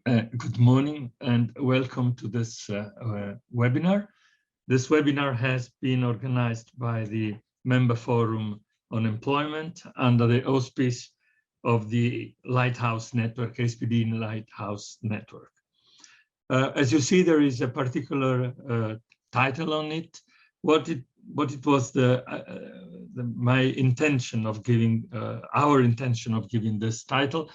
Good morning and welcome to this webinar. This webinar has been organized by the Member Forum on Employment under the auspice of the Lighthouse Network, EASPD Lighthouse Network. As you see, there is a particular title on it. What it was my intention of giving, our intention of giving this title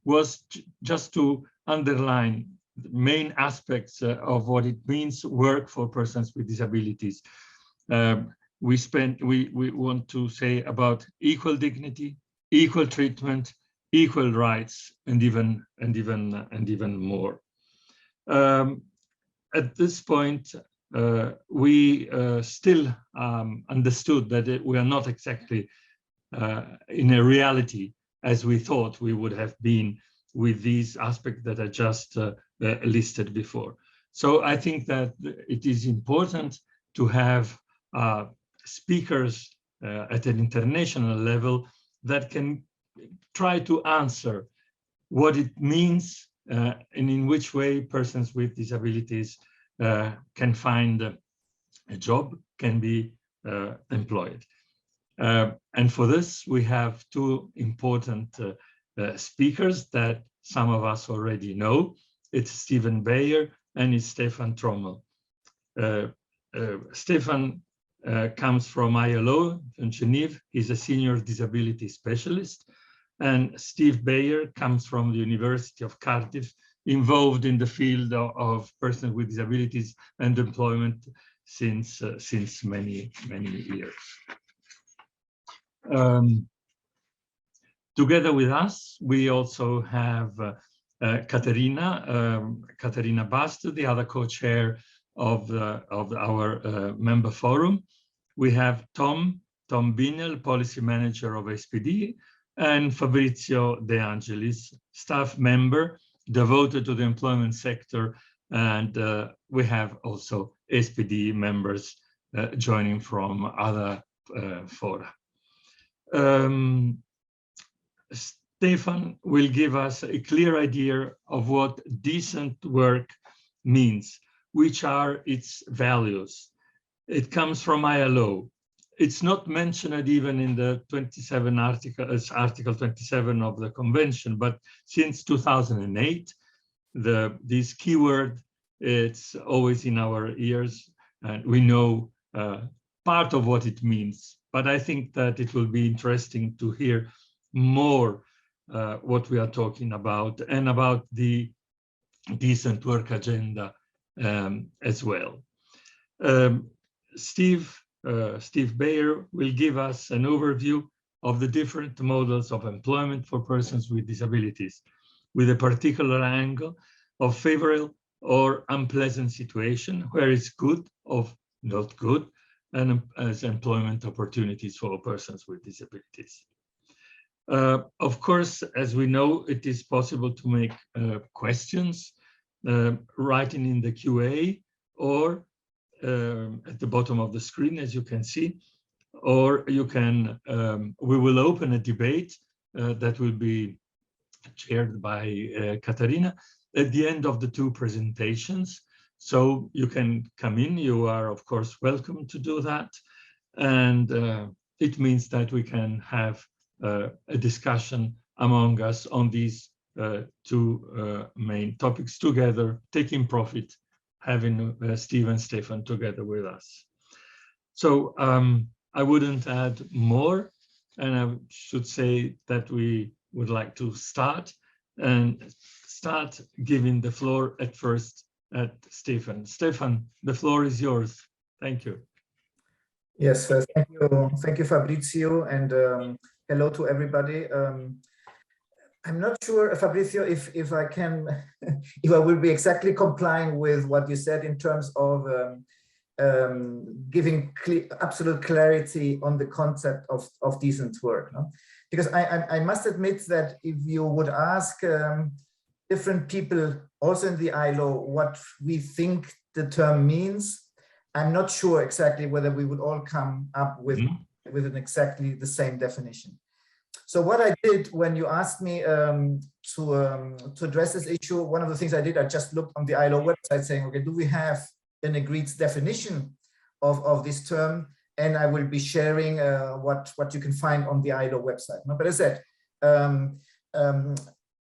was just to underline the main aspects of what it means work for persons with disabilities. We want to say about equal dignity, equal treatment, equal rights, and even more. At this point, we still understood that we are not exactly in a reality as we thought we would have been with these aspects that are just listed before. So I think that it is important to have speakers at an international level that can try to answer what it means and in which way persons with disabilities can find a job, can be employed. And for this, we have two important speakers that some of us already know. It's Stephen Beyer and it's Stefan Tromel. Stefan comes from ILO in Geneva. He's a senior disability specialist. And Steve Beyer comes from the University of Cardiff, involved in the field of persons with disabilities and employment since many years. Together with us, we also have Katerina Bast, the other co-chair of our member forum. We have Tom Binel, policy manager of EASPD, and Fabrizio De Angelis, staff member devoted to the employment sector. And we have also EASPD members joining from other fora. Stefan will give us a clear idea of what decent work means, which are its values. It comes from ILO. It's not mentioned even in the 27 Article 27 of the Convention, but since 2008, this keyword, it's always in our ears, and we know part of what it means. But I think that it will be interesting to hear more what we are talking about and about the decent work agenda as well. Steve Beyer will give us an overview of the different models of employment for persons with disabilities, with a particular angle of favorable or unpleasant situation, where it's good or not good, and as employment opportunities for persons with disabilities. Of course, as we know, it is possible to make questions, writing in the QA or at the bottom of the screen, as you can see, or you can, we will open a debate that will be chaired by Katarina at the end of the two presentations. So you can come in, you are of course welcome to do that. And it means that we can have a discussion among us on these two main topics together, taking profit, having Steve and Stefan together with us. So I wouldn't add more, and I should say that we would like to start giving the floor at first at Stefan. Stefan, the floor is yours. Thank you. Yes, thank you, Fabrizio, and hello to everybody. I'm not sure, Fabrizio, if I can, if I will be exactly complying with what you said in terms of giving absolute clarity on the concept of decent work. No? Because I must admit that if you would ask different people, also in the ILO, what we think the term means, I'm not sure exactly whether we would all come up with an exactly the same definition. So what I did when you asked me to address this issue, one of the things I did, I just looked on the ILO website saying, okay, do we have an agreed definition of this term? And I will be sharing what you can find on the ILO website. But as I said,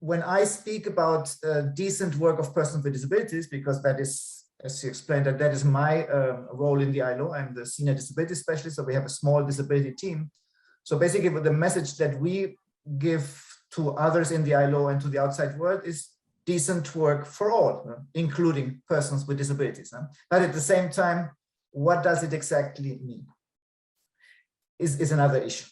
when I speak about decent work of persons with disabilities, because that is, as you explained, that is my role in the ILO. I'm the senior disability specialist, so we have a small disability team. So basically, the message that we give to others in the ILO and to the outside world is decent work for all, including persons with disabilities. But at the same time, what does it exactly mean? Is another issue.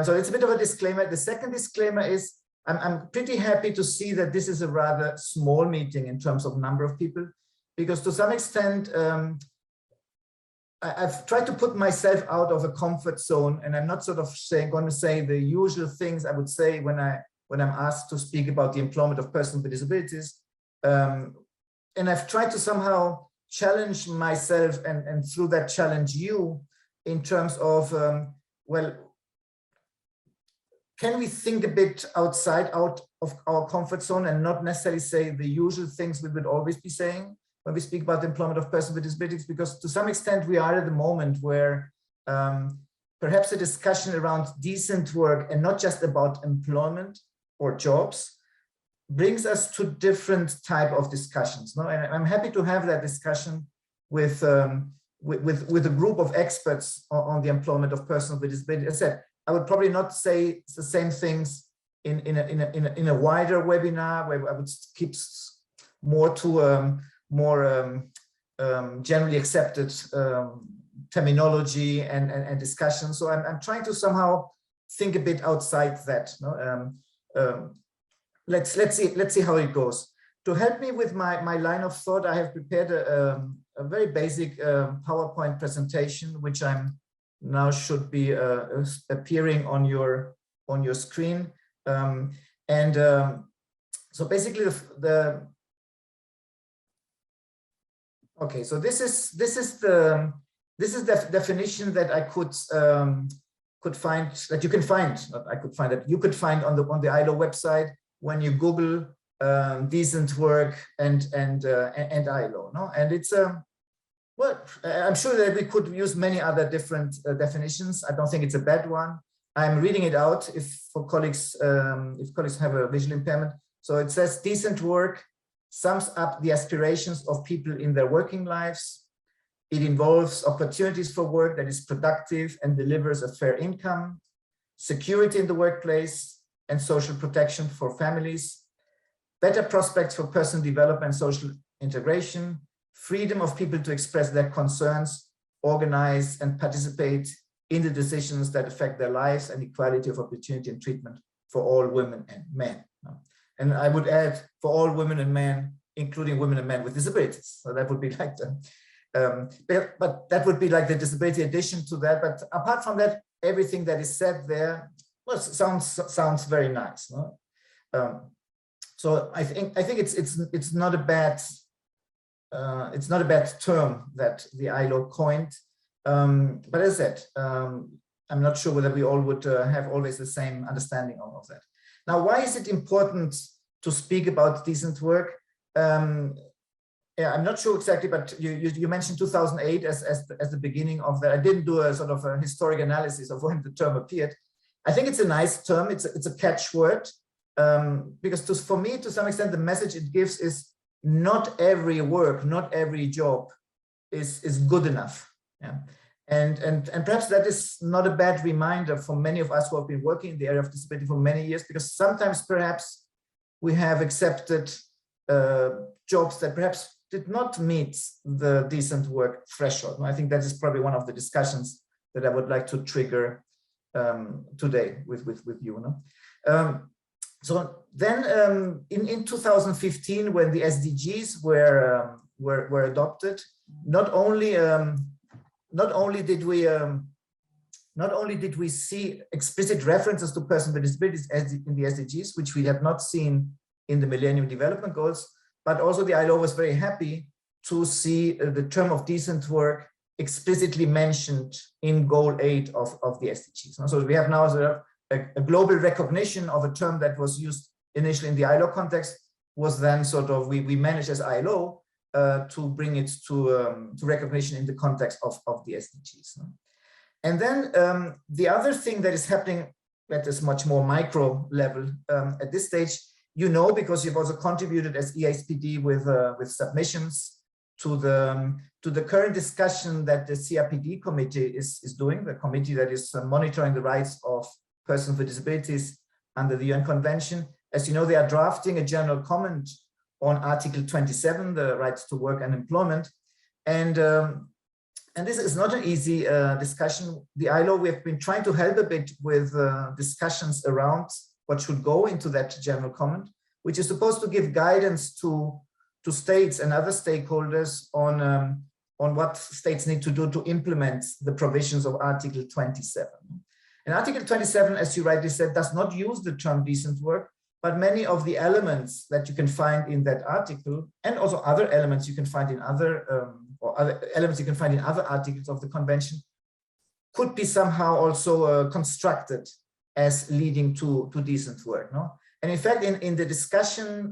So it's a bit of a disclaimer. The second disclaimer is I'm pretty happy to see that this is a rather small meeting in terms of number of people, because to some extent, I've tried to put myself out of a comfort zone, and I'm not sort of going to say the usual things I would say when I'm asked to speak about the employment of persons with disabilities. And I've tried to somehow challenge myself and through that challenge you in terms of, well, can we think a bit out of our comfort zone and not necessarily say the usual things we would always be saying when we speak about the employment of persons with disabilities? Because to some extent we are at the moment where perhaps a discussion around decent work and not just about employment or jobs brings us to different type of discussions. No? And I'm happy to have that discussion with a group of experts on the employment of persons with disabilities. As I said, I would probably not say the same things in a wider webinar where I would keep more to more generally accepted terminology and discussion. So I'm trying to somehow think a bit outside that. No? Let's see how it goes. To help me with my line of thought, I have prepared a very basic PowerPoint presentation, which I'm now should be appearing on your screen. So basically okay, so this is the definition that I could find, that you can find, not I could find, that you could find on the ILO website when you Google decent work and ILO. No, and it's well, I'm sure that we could use many other different definitions. I don't think it's a bad one. I'm reading it out if colleagues have a visual impairment. So it says decent work sums up the aspirations of people in their working lives. It involves opportunities for work that is productive and delivers a fair income, security in the workplace, and social protection for families, better prospects for personal development and social integration, freedom of people to express their concerns, organize and participate in the decisions that affect their lives, and equality of opportunity and treatment for all women and men. And I would add for all women and men, including women and men with disabilities. So that would be like the, but that would be like the disability addition to that. But apart from that, everything that is said there, well, sounds very nice. No? So I think it's not a bad term that the ILO coined. But as I said, I'm not sure whether we all would have always the same understanding of that. Now, why is it important to speak about decent work? Yeah, I'm not sure exactly, but you mentioned 2008 as the beginning of that. I didn't do a sort of a historic analysis of when the term appeared. I think it's a nice term. It's a catchword because for me, to some extent, the message it gives is not every work, not every job is good enough. Yeah. And perhaps that is not a bad reminder for many of us who have been working in the area of disability for many years, because sometimes perhaps we have accepted jobs that perhaps did not meet the decent work threshold. And I think that is probably one of the discussions that I would like to trigger today with you. No? So then in 2015, when the SDGs were adopted, not only did we see explicit references to persons with disabilities in the SDGs, which we had not seen in the Millennium Development Goals, but also the ILO was very happy to see the term of decent work explicitly mentioned in Goal 8 of the SDGs. So we have now a global recognition of a term that was used initially in the ILO context was then sort of, we managed as ILO to bring it to recognition in the context of the SDGs. And then the other thing that is happening at this much more micro level at this stage, you know, because you've also contributed as EASPD with submissions to the current discussion that the CRPD committee is doing, the committee that is monitoring the rights of persons with disabilities under the UN Convention. As you know, they are drafting a general comment on Article 27, the rights to work and employment. And this is not an easy discussion. The ILO, we have been trying to help a bit with discussions around what should go into that general comment, which is supposed to give guidance to states and other stakeholders on what states need to do to implement the provisions of Article 27. And Article 27, as you rightly said, does not use the term decent work, but many of the elements that you can find in that article, and also other elements you can find in other articles of the convention, could be somehow also constructed as leading to decent work. No? And in fact, in the discussion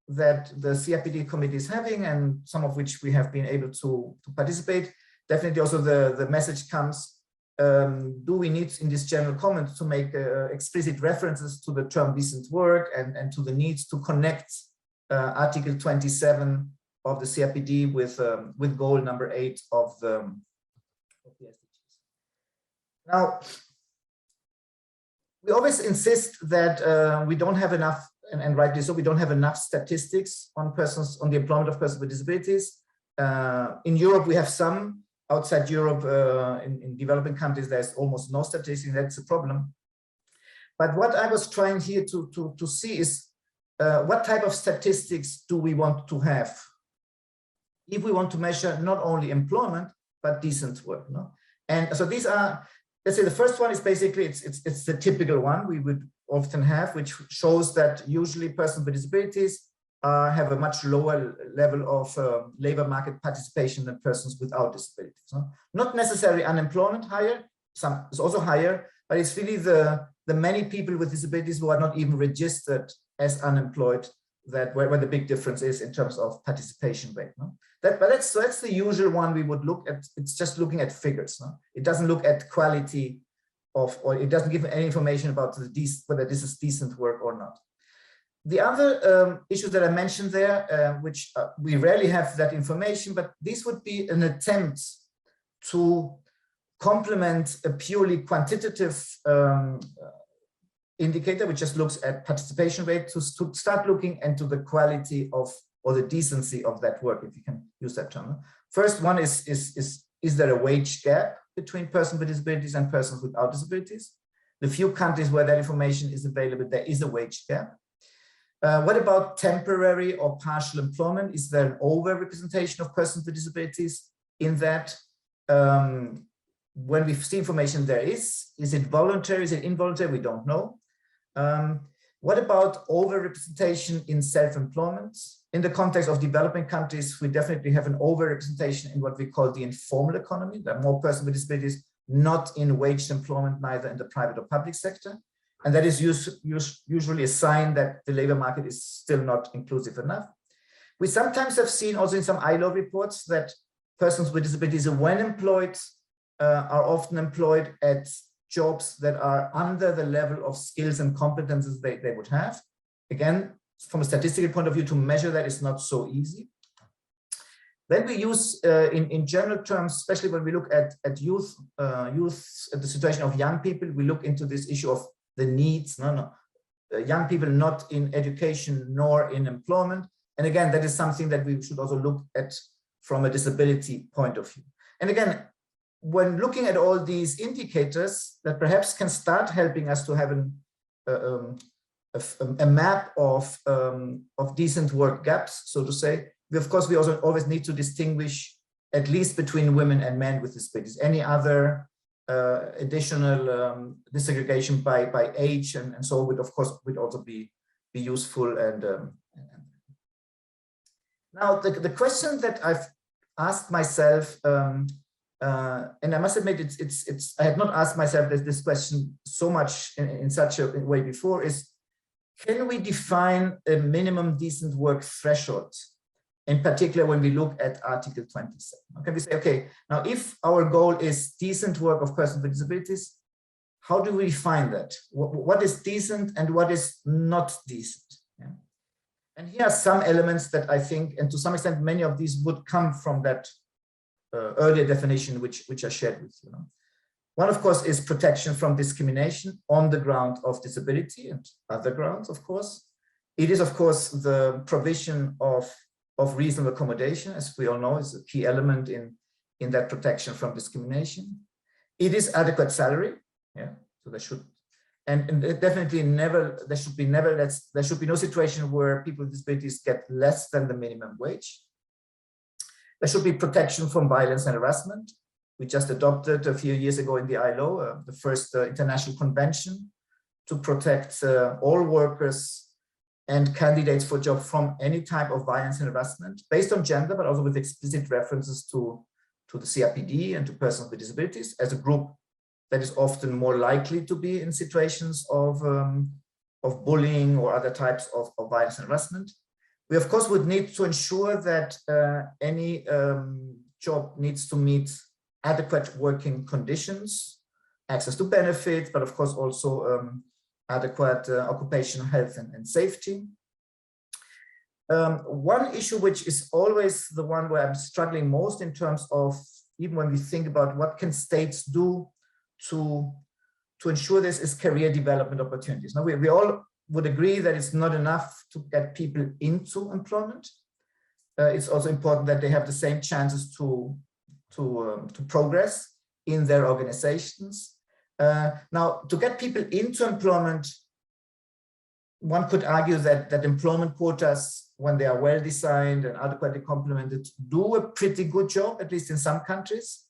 that the CRPD committee is having, and some of which we have been able to participate, definitely also the message comes, do we need in this general comment to make explicit references to the term decent work and to the needs to connect Article 27 of the CRPD with goal number 8 of the SDGs. Now, we always insist that we don't have enough, and rightly so, we don't have enough statistics on the employment of persons with disabilities. In Europe, we have some. Outside Europe, in developing countries, there's almost no statistics. That's a problem. But what I was trying here to see is what type of statistics do we want to have if we want to measure not only employment but decent work. No? And so these are, let's say, the first one is basically it's the typical one we would often have, which shows that usually persons with disabilities have a much lower level of labor market participation than persons without disabilities. No? Not necessarily unemployment higher, some is also higher, but it's really the many people with disabilities who are not even registered as unemployed that where the big difference is in terms of participation rate. No? That's the usual one we would look at. It's just looking at figures. No? It doesn't look at quality of, or it doesn't give any information about whether this is decent work or not. The other issues that I mentioned there, which we rarely have that information, but this would be an attempt to complement a purely quantitative indicator, which just looks at participation rate, to start looking into the quality of, or the decency of that work, if you can use that term. First one is there a wage gap between persons with disabilities and persons without disabilities? The few countries where that information is available, there is a wage gap. What about temporary or partial employment? Is there an over-representation of persons with disabilities in that? When we see information there is it voluntary, is it involuntary? We don't know. What about over-representation in self-employment? In the context of developing countries, we definitely have an over-representation in what we call the informal economy. There are more persons with disabilities not in wage employment, neither in the private or public sector. And that is usually a sign that the labor market is still not inclusive enough. We sometimes have seen also in some ILO reports that persons with disabilities, when employed, are often employed at jobs that are under the level of skills and competences they would have. Again, from a statistical point of view, to measure that is not so easy. Then we use, in general terms, especially when we look at youth, at the situation of young people, we look into this issue of the needs, young people not in education nor in employment. And again, that is something that we should also look at from a disability point of view. And again, when looking at all these indicators that perhaps can start helping us to have a map of decent work gaps, so to say, of course, we also always need to distinguish at least between women and men with disabilities. Any other additional disaggregation by age and so would, of course, would also be useful. And now the question that I've asked myself and I must admit, I had not asked myself this question so much in such a way before, is can we define a minimum decent work threshold? In particular, when we look at Article 27, can we say, okay, now if our goal is decent work of persons with disabilities, how do we define that? What is decent and what is not decent? Yeah. And here are some elements that I think, and to some extent, many of these would come from that earlier definition, which I shared with you. One, of course, is protection from discrimination on the ground of disability and other grounds, of course. It is, of course, the provision of reasonable accommodation, as we all know, is a key element in that protection from discrimination. It is adequate salary, yeah. So there should, and definitely there should be no situation where people with disabilities get less than the minimum wage. There should be protection from violence and harassment. We just adopted a few years ago in the ILO, the first international convention to protect all workers and candidates for jobs from any type of violence and harassment based on gender, but also with explicit references to the CRPD and to persons with disabilities as a group that is often more likely to be in situations of bullying or other types of violence and harassment. We, of course, would need to ensure that any job needs to meet adequate working conditions, access to benefits, but of course also adequate occupational health and safety. One issue which is always the one where I'm struggling most in terms of, even when we think about what can states do to ensure this, is career development opportunities. Now we all would agree that it's not enough to get people into employment. It's also important that they have the same chances to progress in their organizations. Now, to get people into employment, one could argue that employment quotas, when they are well designed and adequately complemented, do a pretty good job, at least in some countries.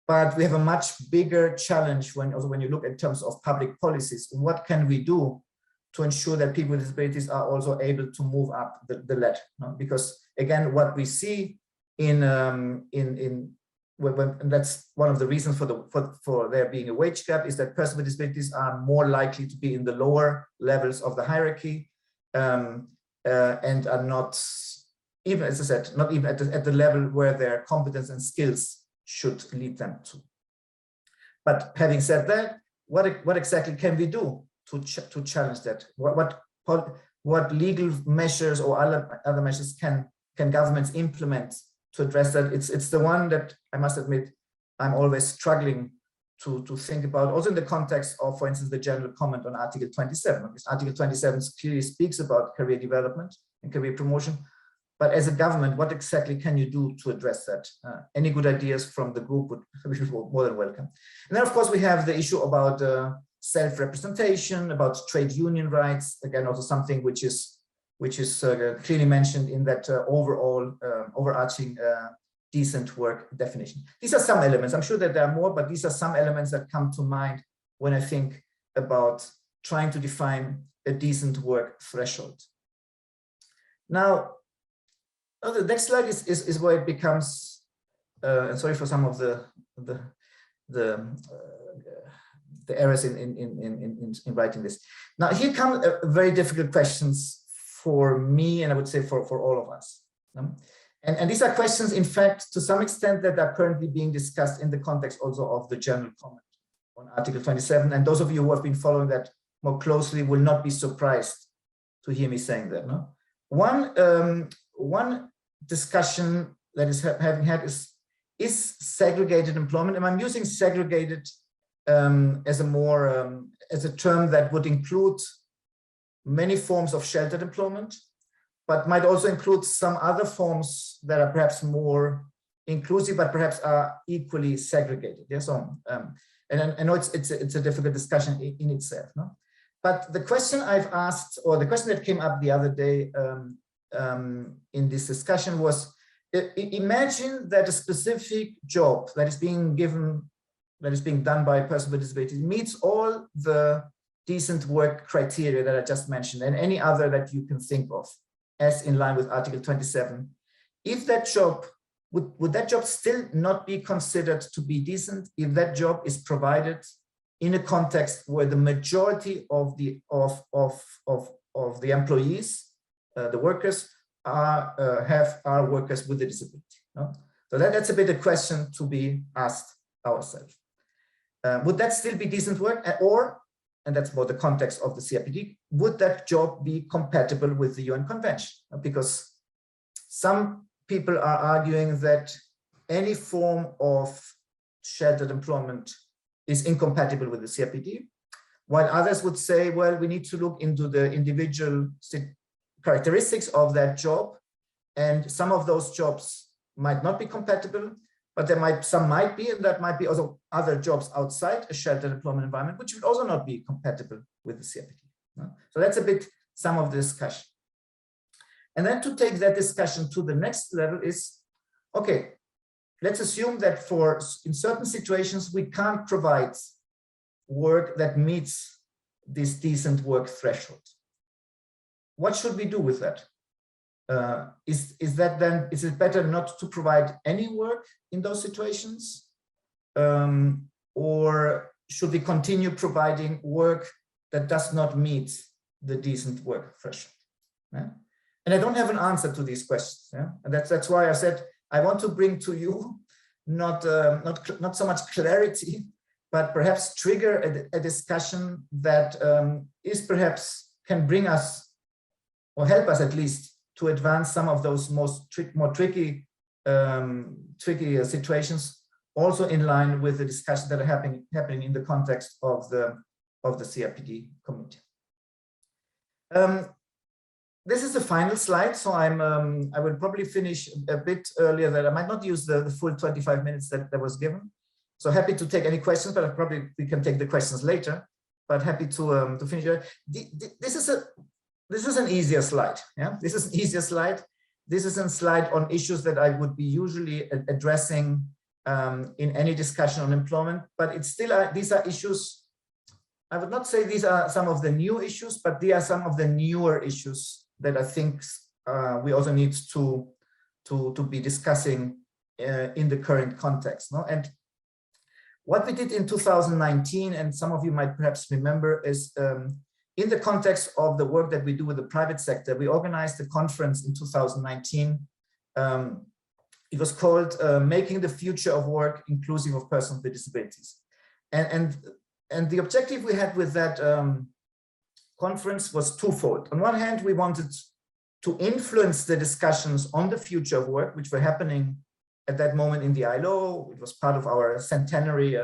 But we have a much bigger challenge when you look in terms of public policies. What can we do to ensure that people with disabilities are also able to move up the ladder? Because again, what we see and that's one of the reasons for there being a wage gap, is that persons with disabilities are more likely to be in the lower levels of the hierarchy and are not, even, as I said, not even at the level where their competence and skills should lead them to. But having said that, what exactly can we do to challenge that? What legal measures or other measures can governments implement to address that? It's the one that I must admit I'm always struggling to think about, also in the context of, for instance, the general comment on Article 27. Because Article 27 clearly speaks about career development and career promotion, but as a government, what exactly can you do to address that? Any good ideas from the group would be more than welcome. And then, of course, we have the issue about self-representation, about trade union rights. Again, also something which is clearly mentioned in that overall overarching decent work definition. These are some elements. I'm sure that there are more, but these are some elements that come to mind when I think about trying to define a decent work threshold. Now, the next slide is where it becomes, and sorry for some of the errors in writing this. Now, here come very difficult questions for me, and I would say for all of us. And these are questions, in fact, to some extent, that are currently being discussed in the context also of the general comment on Article 27. And those of you who have been following that more closely will not be surprised to hear me saying that. No? One discussion that is having had is segregated employment, and I'm using segregated as a term that would include many forms of sheltered employment, but might also include some other forms that are perhaps more inclusive, but perhaps are equally segregated. Yes, and I know it's a difficult discussion in itself. No? But the question I've asked, or the question that came up the other day in this discussion was, imagine that a specific job that is being done by a person with disabilities meets all the decent work criteria that I just mentioned, and any other that you can think of as in line with Article 27. If that job would that job still not be considered to be decent if that job is provided in a context where the majority of the employees, the workers, are workers with a disability? No? So that's a bit a question to be asked ourselves. Would that still be decent work, or, and that's more the context of the CRPD, would that job be compatible with the UN Convention? Because some people are arguing that any form of sheltered employment is incompatible with the CRPD, while others would say, well, we need to look into the individual characteristics of that job, and some of those jobs might not be compatible, but some might be, and that might be also other jobs outside a sheltered employment environment, which would also not be compatible with the CRPD. No? So that's a bit some of the discussion. And then to take that discussion to the next level is, okay, let's assume that in certain situations, we can't provide work that meets this decent work threshold. What should we do with that? Is it better not to provide any work in those situations? Or should we continue providing work that does not meet the decent work threshold? Yeah? And I don't have an answer to these questions. Yeah? And that's why I said I want to bring to you not so much clarity, but perhaps trigger a discussion that can bring us, or help us at least, to advance some of those more tricky situations, also in line with the discussions that are happening in the context of the CRPD committee. This is the final slide, so I will probably finish a bit earlier. That I might not use the full 25 minutes that was given. So happy to take any questions, but we can take the questions later. But happy to finish. This is an easier slide. Yeah, this is an easier slide. This is a slide on issues that I would be usually addressing in any discussion on employment. But it's still these are issues. I would not say these are some of the new issues, but they are some of the newer issues that I think we also need to be discussing in the current context. No? And what we did in 2019, and some of you might perhaps remember, is in the context of the work that we do with the private sector, we organized a conference in 2019. It was called Making the Future of Work Inclusive of Persons with Disabilities. And the objective we had with that conference was twofold. On one hand, we wanted to influence the discussions on the future of work, which were happening at that moment in the ILO. It was part of our centenary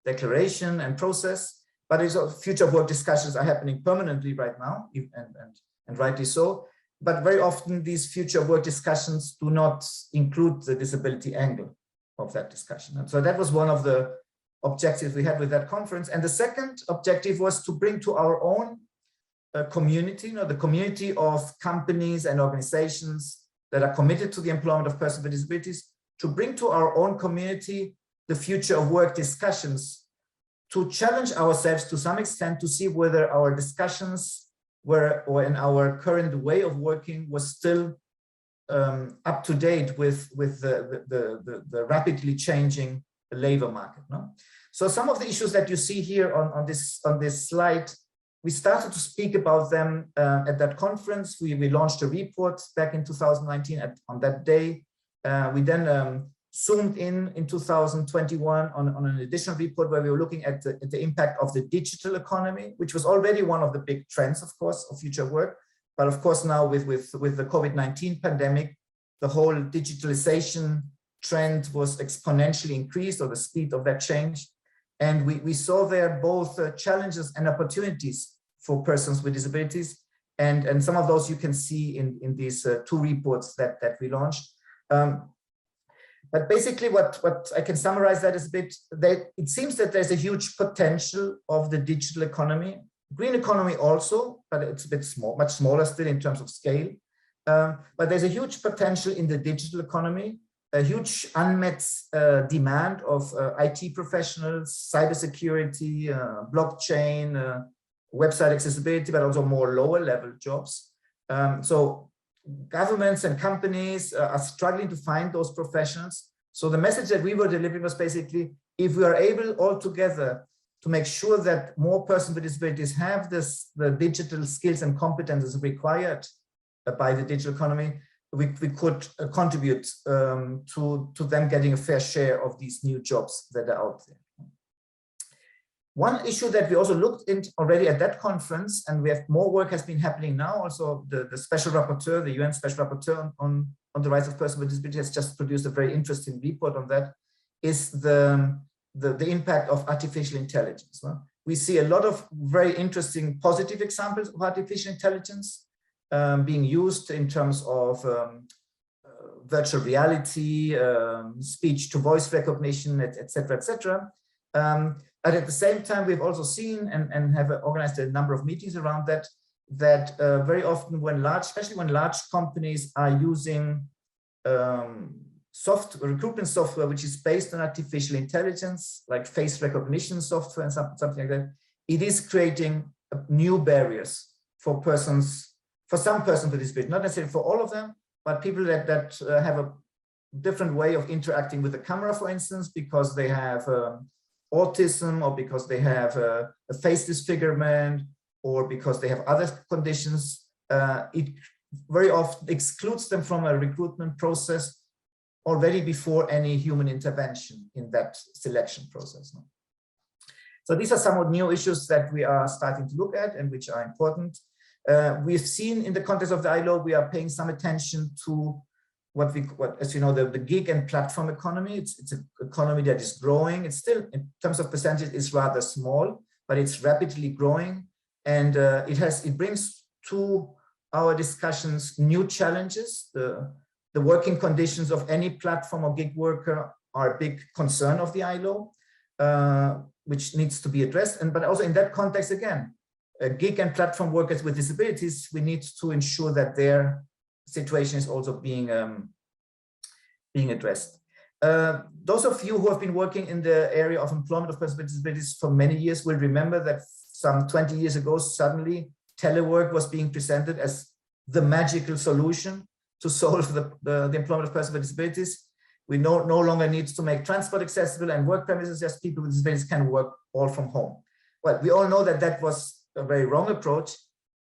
declaration and process, but future of work discussions are happening permanently right now, and rightly so. But very often these future of work discussions do not include the disability angle of that discussion. And so that was one of the objectives we had with that conference. And the second objective was to bring to our own community, the community of companies and organizations that are committed to the employment of persons with disabilities, to bring to our own community the future of work discussions, to challenge ourselves to some extent to see whether our discussions were, or in our current way of working, was still up to date with the rapidly changing labor market. No? So some of the issues that you see here on this slide, we started to speak about them at that conference. We launched a report back in 2019 on that day. We then zoomed in 2021 on an additional report where we were looking at the impact of the digital economy, which was already one of the big trends, of course, of future work. But of course, now with the COVID-19 pandemic, the whole digitalization trend was exponentially increased, or the speed of that change. And we saw there both challenges and opportunities for persons with disabilities. And some of those you can see in these two reports that we launched. But basically what I can summarize that is a bit, that it seems that there's a huge potential of the digital economy, green economy also, but it's a bit small, much smaller still in terms of scale. But there's a huge potential in the digital economy, a huge unmet demand of IT professionals, cybersecurity, blockchain, website accessibility, but also more lower level jobs. So governments and companies are struggling to find those professionals. So the message that we were delivering was basically, if we are able all together to make sure that more persons with disabilities have the digital skills and competences required by the digital economy, we could contribute to them getting a fair share of these new jobs that are out there. One issue that we also looked into already at that conference, and we have more work has been happening now. Also, the special rapporteur, the UN special rapporteur on the rights of persons with disability, has just produced a very interesting report on that, is the impact of artificial intelligence. We see a lot of very interesting positive examples of artificial intelligence being used in terms of virtual reality, speech to voice recognition, etc., etc. But at the same time, we've also seen and have organized a number of meetings around that, very often when especially when large companies are using recruitment software, which is based on artificial intelligence, like face recognition software and something like that, it is creating new barriers for some persons with disability, not necessarily for all of them, but people that have a different way of interacting with the camera, for instance, because they have autism, or because they have a face disfigurement, or because they have other conditions. It very often excludes them from a recruitment process already before any human intervention in that selection process. So these are somewhat new issues that we are starting to look at and which are important. We've seen in the context of the ILO, we are paying some attention to what as you know, the gig and platform economy. It's an economy that is growing. It's still, in terms of percentage, is rather small, but it's rapidly growing, and it brings to our discussions new challenges. The working conditions of any platform or gig worker are a big concern of the ILO, which needs to be addressed. But also in that context, again, gig and platform workers with disabilities, we need to ensure that their situation is also being addressed. Those of you who have been working in the area of employment of persons with disabilities for many years will remember that some 20 years ago, suddenly telework was being presented as the magical solution to solve the employment of persons with disabilities. We no longer need to make transport accessible and work premises, just people with disabilities can work all from home. Well, we all know that that was a very wrong approach,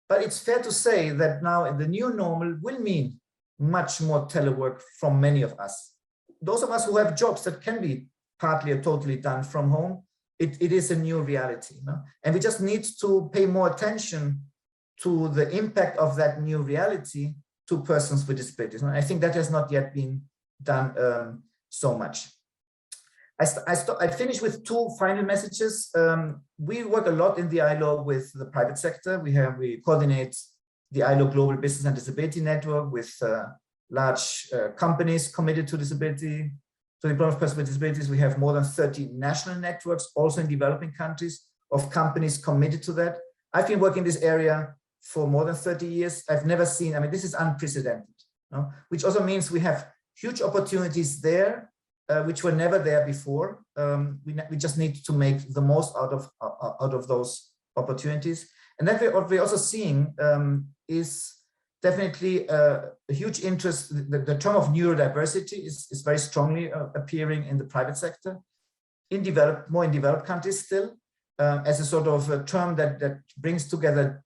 but it's fair to say that now the new normal will mean much more telework from many of us. Those of us who have jobs that can be partly or totally done from home, it is a new reality. And we just need to pay more attention to the impact of that new reality to persons with disabilities. And I think that has not yet been done so much. I finish with two final messages. We work a lot in the ILO with the private sector. We coordinate the ILO Global Business and Disability Network with large companies committed to disability, to the employment of persons with disabilities. We have more than 30 national networks, also in developing countries, of companies committed to that. I've been working in this area for more than 30 years. I've never seen, I mean, this is unprecedented, which also means we have huge opportunities there, which were never there before. We just need to make the most out of those opportunities. And then what we're also seeing is definitely a huge interest. The term of neurodiversity is very strongly appearing in the private sector, more in developed countries still, as a sort of a term that brings together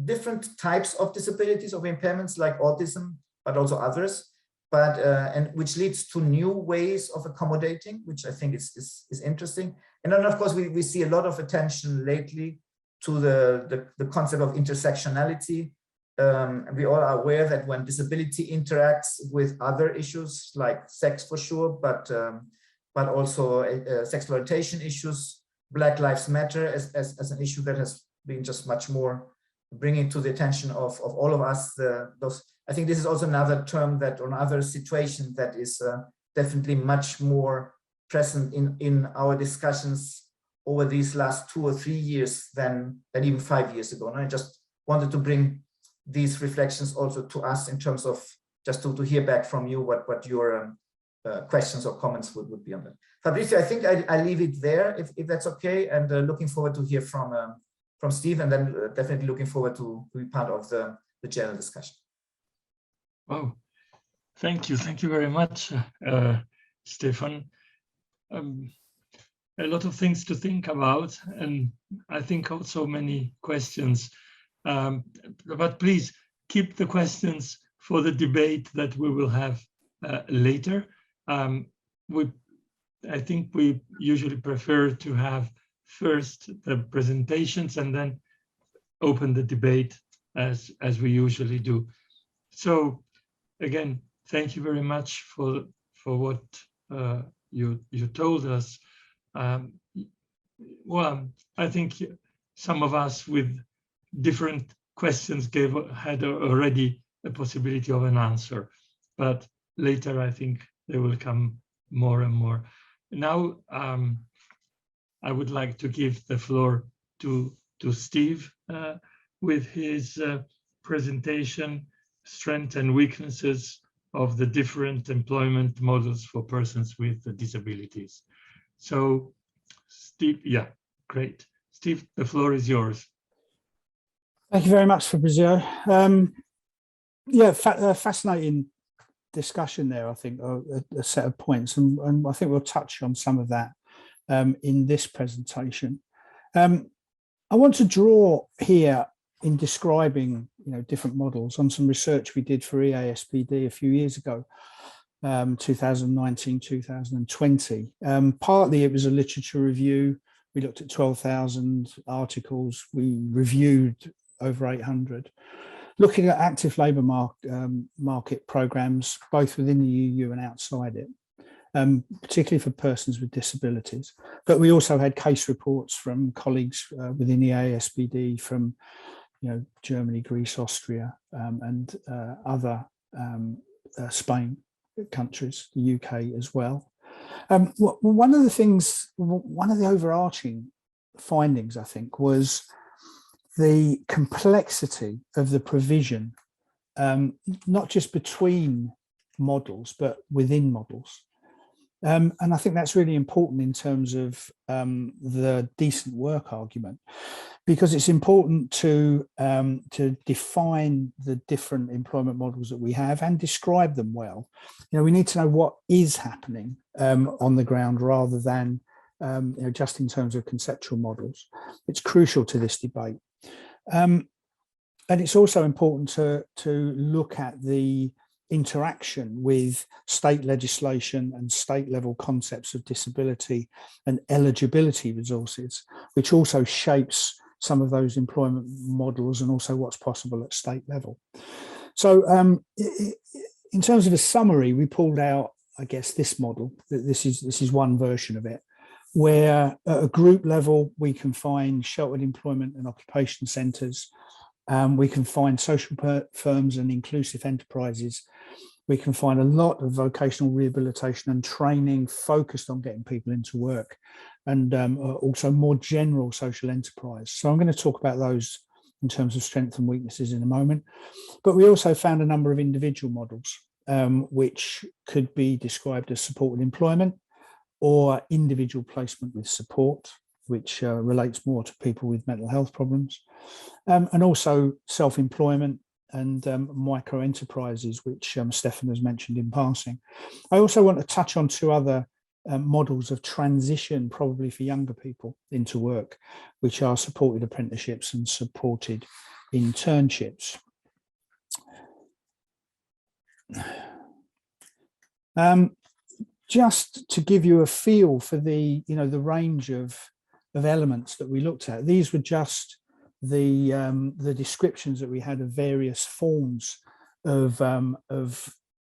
different types of disabilities, of impairments like autism, but also others, and which leads to new ways of accommodating, which I think is interesting. And then, of course, we see a lot of attention lately to the concept of intersectionality. We all are aware that when disability interacts with other issues like sex, for sure, but also sexual orientation issues, Black Lives Matter as an issue that has been just much more bringing to the attention of all of us. I think this is also another term that, or another situation that is definitely much more present in our discussions over these last 2 or 3 years than even 5 years ago. And I just wanted to bring these reflections also to us in terms of just to hear back from you what your questions or comments would be on that. Fabrizio, I think I leave it there if that's okay, and looking forward to hear from Steve, and then definitely looking forward to be part of the general discussion. Oh, thank you. Thank you very much, Stefan. A lot of things to think about, and I think also many questions. But please keep the questions for the debate that we will have later. I think we usually prefer to have first the presentations and then open the debate as we usually do. So again, thank you very much for what you told us. Well, I think some of us with different questions had already a possibility of an answer, but later I think they will come more and more. Now, I would like to give the floor to Steve with his presentation, Strengths and Weaknesses of the Different Employment Models for Persons with Disabilities. So, Steve, yeah, great. Steve, the floor is yours. Thank you very much, Fabrizio. Yeah, fascinating discussion there, I think, a set of points, and I think we'll touch on some of that in this presentation. I want to draw here in describing, different models on some research we did for EASPD a few years ago, 2019, 2020. Partly it was a literature review. We looked at 12,000 articles. We reviewed over 800, looking at active labour market programmes, both within the EU and outside it, particularly for persons with disabilities. But we also had case reports from colleagues within the ASPD from Germany, Greece, Austria, and other Spain countries, the UK as well. One of the overarching findings, I think, was the complexity of the provision, not just between models, but within models. And I think that's really important in terms of the decent work argument, because it's important to define the different employment models that we have and describe them well. We need to know what is happening on the ground rather than just in terms of conceptual models. It's crucial to this debate. And it's also important to look at the interaction with state legislation and state level concepts of disability and eligibility resources, which also shapes some of those employment models and also what's possible at state level. So in terms of a summary, we pulled out, I guess, this model. This is one version of it, where at a group level, we can find sheltered employment and occupation centres. We can find social firms and inclusive enterprises. We can find a lot of vocational rehabilitation and training focused on getting people into work, and also more general social enterprise. So I'm going to talk about those in terms of strengths and weaknesses in a moment. But we also found a number of individual models, which could be described as supported employment or individual placement with support, which relates more to people with mental health problems, and also self-employment and micro enterprises, which Stefan has mentioned in passing. I also want to touch on two other models of transition, probably for younger people, into work, which are supported apprenticeships and supported internships. Just to give you a feel for the range of elements that we looked at, these were just the descriptions that we had of various forms of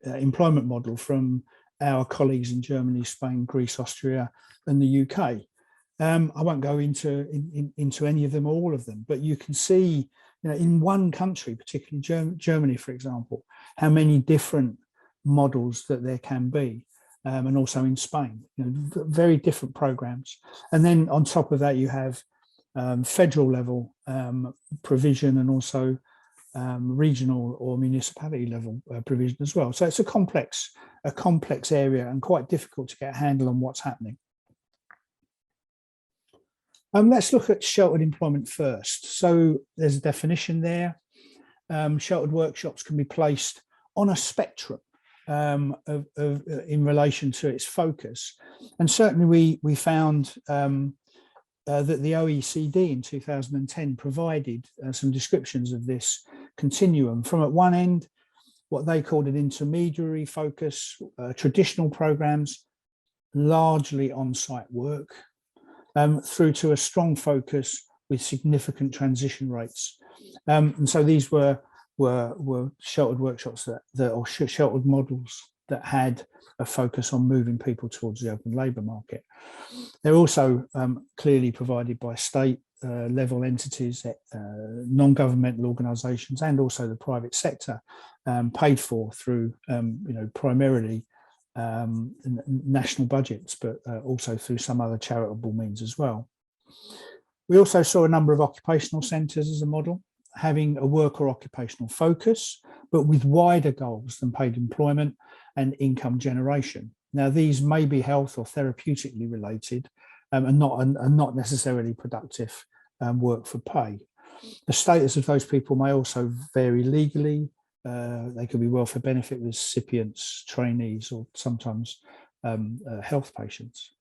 employment model from our colleagues in Germany, Spain, Greece, Austria, and the UK. I won't go into any of them or all of them, but you can see, in one country, particularly Germany, for example, how many different models that there can be. And also in Spain, very different programs. And then on top of that, you have federal level provision and also regional or municipality level provision as well. So it's a complex area and quite difficult to get a handle on what's happening. Let's look at sheltered employment first. So there's a definition there. Sheltered workshops can be placed on a spectrum in relation to its focus. And certainly we found that the OECD in 2010 provided some descriptions of this continuum from at one end, what they called an intermediary focus, traditional programs, largely on-site work, through to a strong focus with significant transition rates. And so these were sheltered workshops or sheltered models that had a focus on moving people towards the open labour market. They're also clearly provided by state level entities, non-governmental organisations, and also the private sector, paid for through primarily national budgets, but also through some other charitable means as well. We also saw a number of occupational centres as a model, having a work or occupational focus, but with wider goals than paid employment and income generation. Now, these may be health or therapeutically related and not necessarily productive work for pay. The status of those people may also vary legally. They could be welfare benefit recipients, trainees, or sometimes health patients.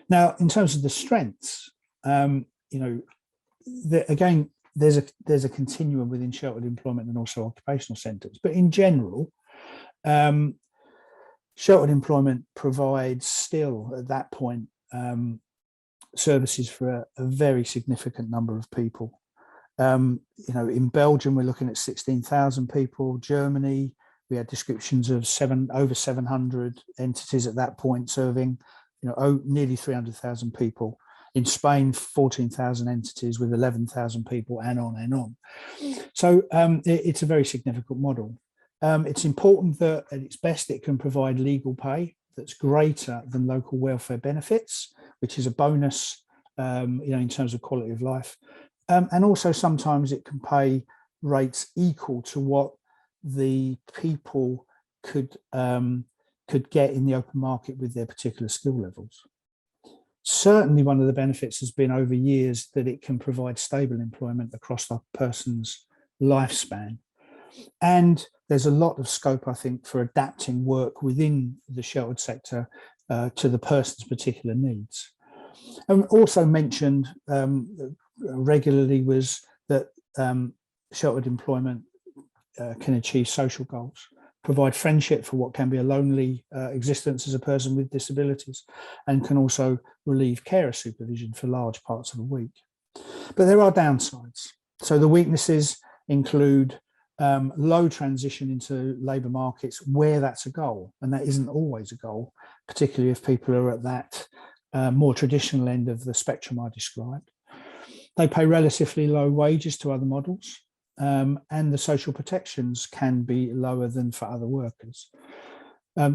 Now, in terms of the strengths, again, there's a continuum within sheltered employment and also occupational centres. But in general, sheltered employment provides still at that point services for a very significant number of people. In Belgium, we're looking at 16,000 people. Germany, we had descriptions of over 700 entities at that point serving, nearly 300,000 people. In Spain, 14,000 entities with 11,000 people, and on and on. So it's a very significant model. It's important that at its best, it can provide legal pay that's greater than local welfare benefits, which is a bonus, in terms of quality of life. And also sometimes it can pay rates equal to what the people could get in the open market with their particular skill levels. Certainly one of the benefits has been over years that it can provide stable employment across the person's lifespan. And there's a lot of scope, I think, for adapting work within the sheltered sector to the person's particular needs. And also mentioned regularly was that sheltered employment can achieve social goals, provide friendship for what can be a lonely existence as a person with disabilities, and can also relieve carer supervision for large parts of a week. But there are downsides. So the weaknesses include low transition into labour markets where that's a goal, and that isn't always a goal, particularly if people are at that more traditional end of the spectrum I described. They pay relatively low wages to other models, and the social protections can be lower than for other workers.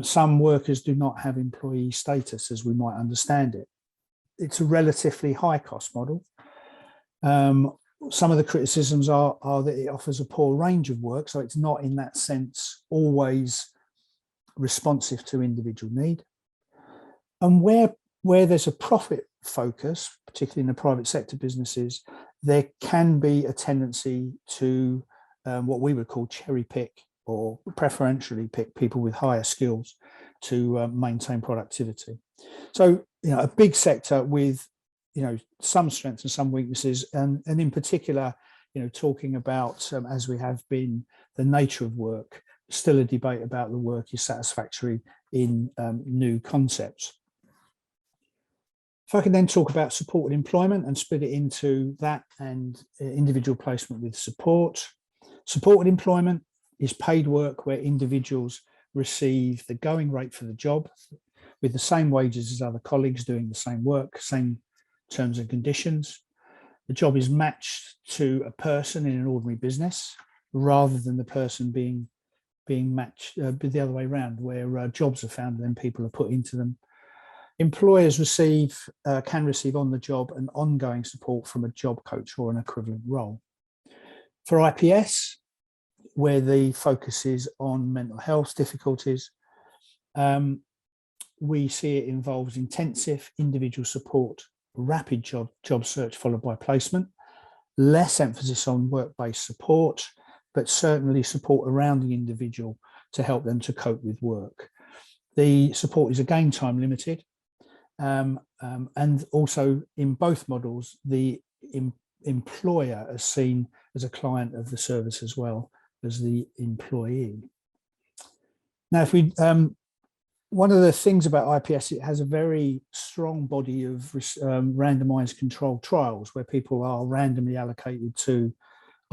Some workers do not have employee status as we might understand it. It's a relatively high cost model. Some of the criticisms are that it offers a poor range of work, so it's not in that sense always responsive to individual need. And where there's a profit focus, particularly in the private sector businesses, there can be a tendency to what we would call cherry pick or preferentially pick people with higher skills to maintain productivity. So, a big sector with, some strengths and some weaknesses, and in particular, talking about, as we have been, the nature of work, still a debate about the work is satisfactory in new concepts. If I can then talk about supported employment and split it into that and individual placement with support. Supported employment is paid work where individuals receive the going rate for the job with the same wages as other colleagues doing the same work, same terms and conditions. The job is matched to a person in an ordinary business rather than the person being matched the other way around, where jobs are found and then people are put into them. Employers can receive on the job and ongoing support from a job coach or an equivalent role. For IPS, where the focus is on mental health difficulties, we see it involves intensive individual support, rapid job search followed by placement, less emphasis on work-based support, but certainly support around the individual to help them to cope with work. The support is again time limited, and also in both models, the employer is seen as a client of the service as well as the employee. Now, if we one of the things about IPS, it has a very strong body of randomized controlled trials where people are randomly allocated to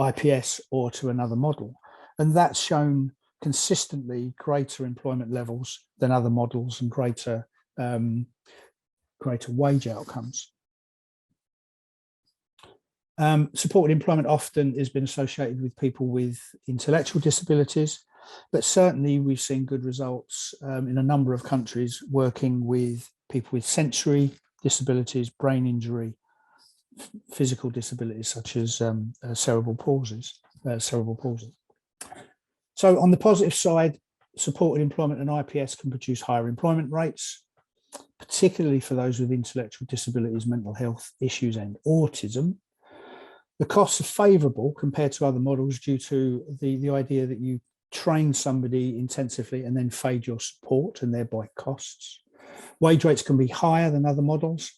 IPS or to another model. And that's shown consistently greater employment levels than other models and greater wage outcomes. Supported employment often has been associated with people with intellectual disabilities, but certainly we've seen good results in a number of countries working with people with sensory disabilities, brain injury, physical disabilities such as cerebral palsy. So on the positive side, supported employment and IPS can produce higher employment rates, particularly for those with intellectual disabilities, mental health issues and autism. The costs are favourable compared to other models due to the idea that you train somebody intensively and then fade your support and thereby costs. Wage rates can be higher than other models,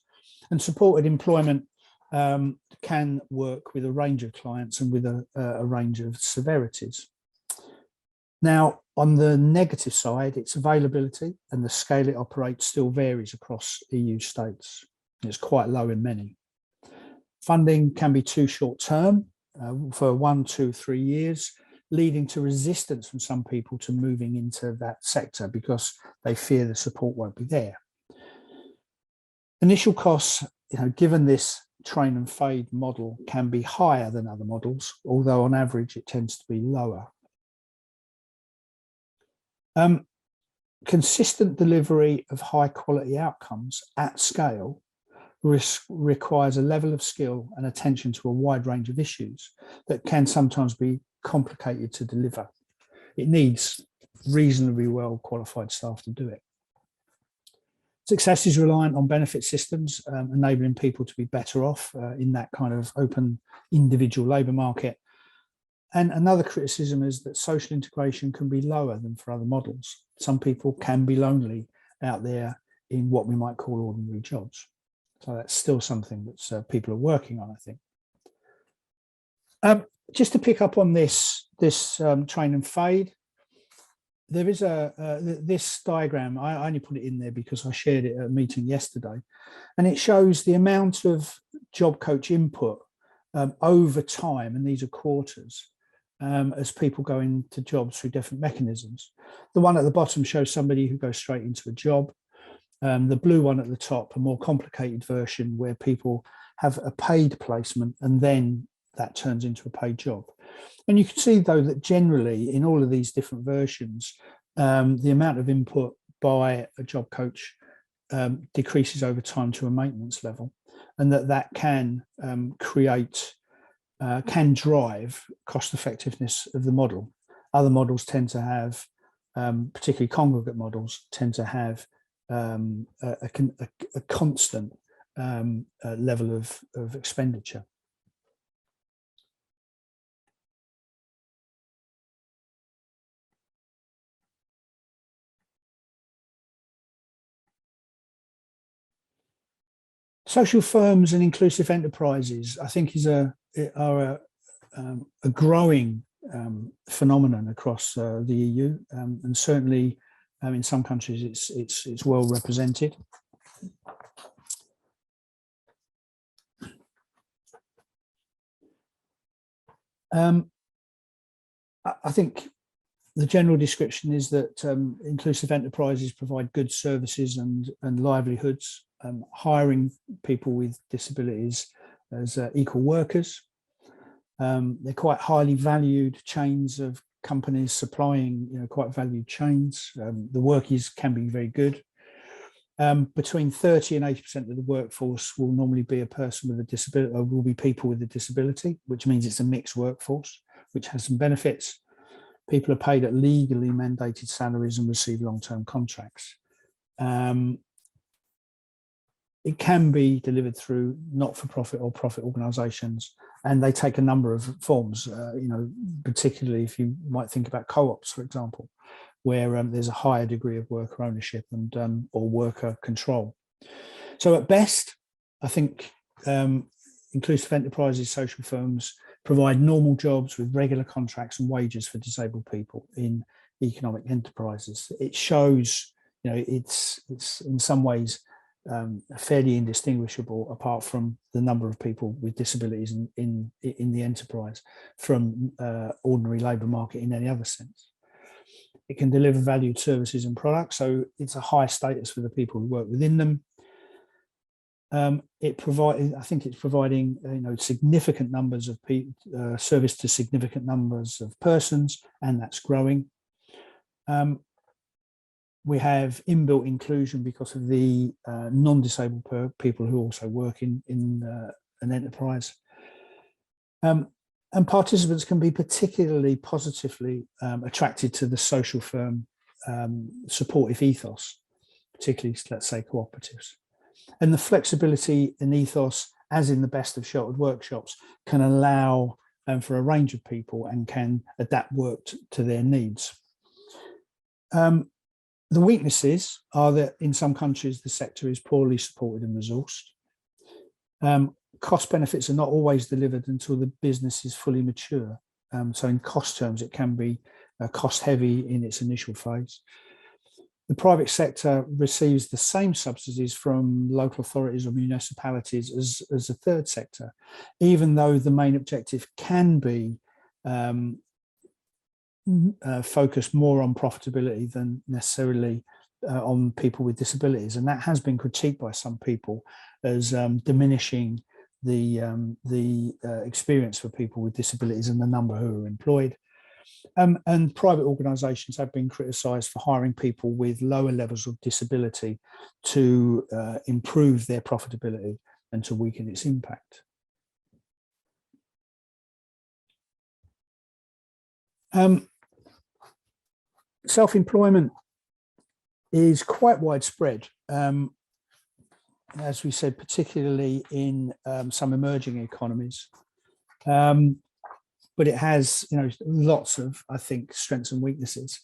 and supported employment can work with a range of clients and with a range of severities. Now, on the negative side, its availability and the scale it operates still varies across EU states. It's quite low in many. Funding can be too short term for 1, 2, 3 years, leading to resistance from some people to moving into that sector because they fear the support won't be there. Initial costs, given this train and fade model, can be higher than other models, although on average it tends to be lower. Consistent delivery of high quality outcomes at scale requires a level of skill and attention to a wide range of issues that can sometimes be complicated to deliver. It needs reasonably well qualified staff to do it. Success is reliant on benefit systems, enabling people to be better off in that kind of open individual labour market. And another criticism is that social integration can be lower than for other models. Some people can be lonely out there in what we might call ordinary jobs. So that's still something that people are working on, I think. Just to pick up on this train and fade, there is this diagram. I only put it in there because I shared it at a meeting yesterday, and it shows the amount of job coach input over time, and these are quarters, as people go into jobs through different mechanisms. The one at the bottom shows somebody who goes straight into a job. The blue one at the top, a more complicated version where people have a paid placement and then that turns into a paid job. And you can see, though, that generally in all of these different versions, the amount of input by a job coach decreases over time to a maintenance level, and that can can drive cost effectiveness of the model. Other models tend to have, particularly congregate models, tend to have a constant level of expenditure. Social firms and inclusive enterprises, I think, are a growing phenomenon across the EU, and certainly in some countries it's well represented. I think the general description is that inclusive enterprises provide good services and livelihoods, hiring people with disabilities as equal workers. They're quite highly valued chains of companies supplying, quite valued chains. The work can be very good. Between 30 and 80% of the workforce will normally be a person with a disability, or will be people with a disability, which means it's a mixed workforce, which has some benefits. People are paid at legally mandated salaries and receive long-term contracts. It can be delivered through not-for-profit or profit organisations, And they take a number of forms, particularly if you might think about co-ops, for example, where there's a higher degree of worker ownership and or worker control. So at best, I think inclusive enterprises, social firms provide normal jobs with regular contracts and wages for disabled people in economic enterprises. It shows, it's in some ways fairly indistinguishable apart from the number of people with disabilities in the enterprise from ordinary labour market in any other sense. It can deliver valued services and products, so it's a high status for the people who work within them. I think it's providing significant numbers of service to significant numbers of persons, and that's growing. We have inbuilt inclusion because of the non-disabled people who also work in an enterprise. And participants can be particularly positively attracted to the social firm supportive ethos, particularly, let's say, cooperatives. And the flexibility and ethos, as in the best of sheltered workshops, can allow for a range of people and can adapt work to their needs. The weaknesses are that in some countries, the sector is poorly supported and resourced. Cost benefits are not always delivered until the business is fully mature. So in cost terms, it can be cost heavy in its initial phase. The private sector receives the same subsidies from local authorities or municipalities as the third sector, even though the main objective can be focused more on profitability than necessarily on people with disabilities. And that has been critiqued by some people as diminishing the experience for people with disabilities and the number who are employed. And private organisations have been criticised for hiring people with lower levels of disability to improve their profitability and to weaken its impact. Self-employment is quite widespread, as we said, particularly in some emerging economies. But it has, lots of, I think, strengths and weaknesses.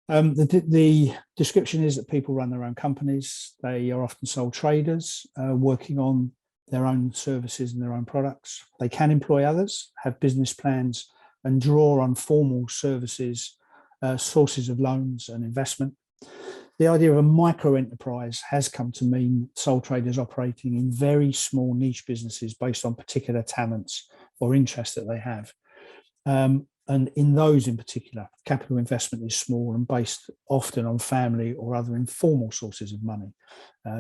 The description is that people run their own companies. They are often sole traders working on their own services and their own products. They can employ others, have business plans, and draw on formal services, sources of loans and investment. The idea of a micro enterprise has come to mean sole traders operating in very small niche businesses based on particular talents or interests that they have. And in those in particular, capital investment is small and based often on family or other informal sources of money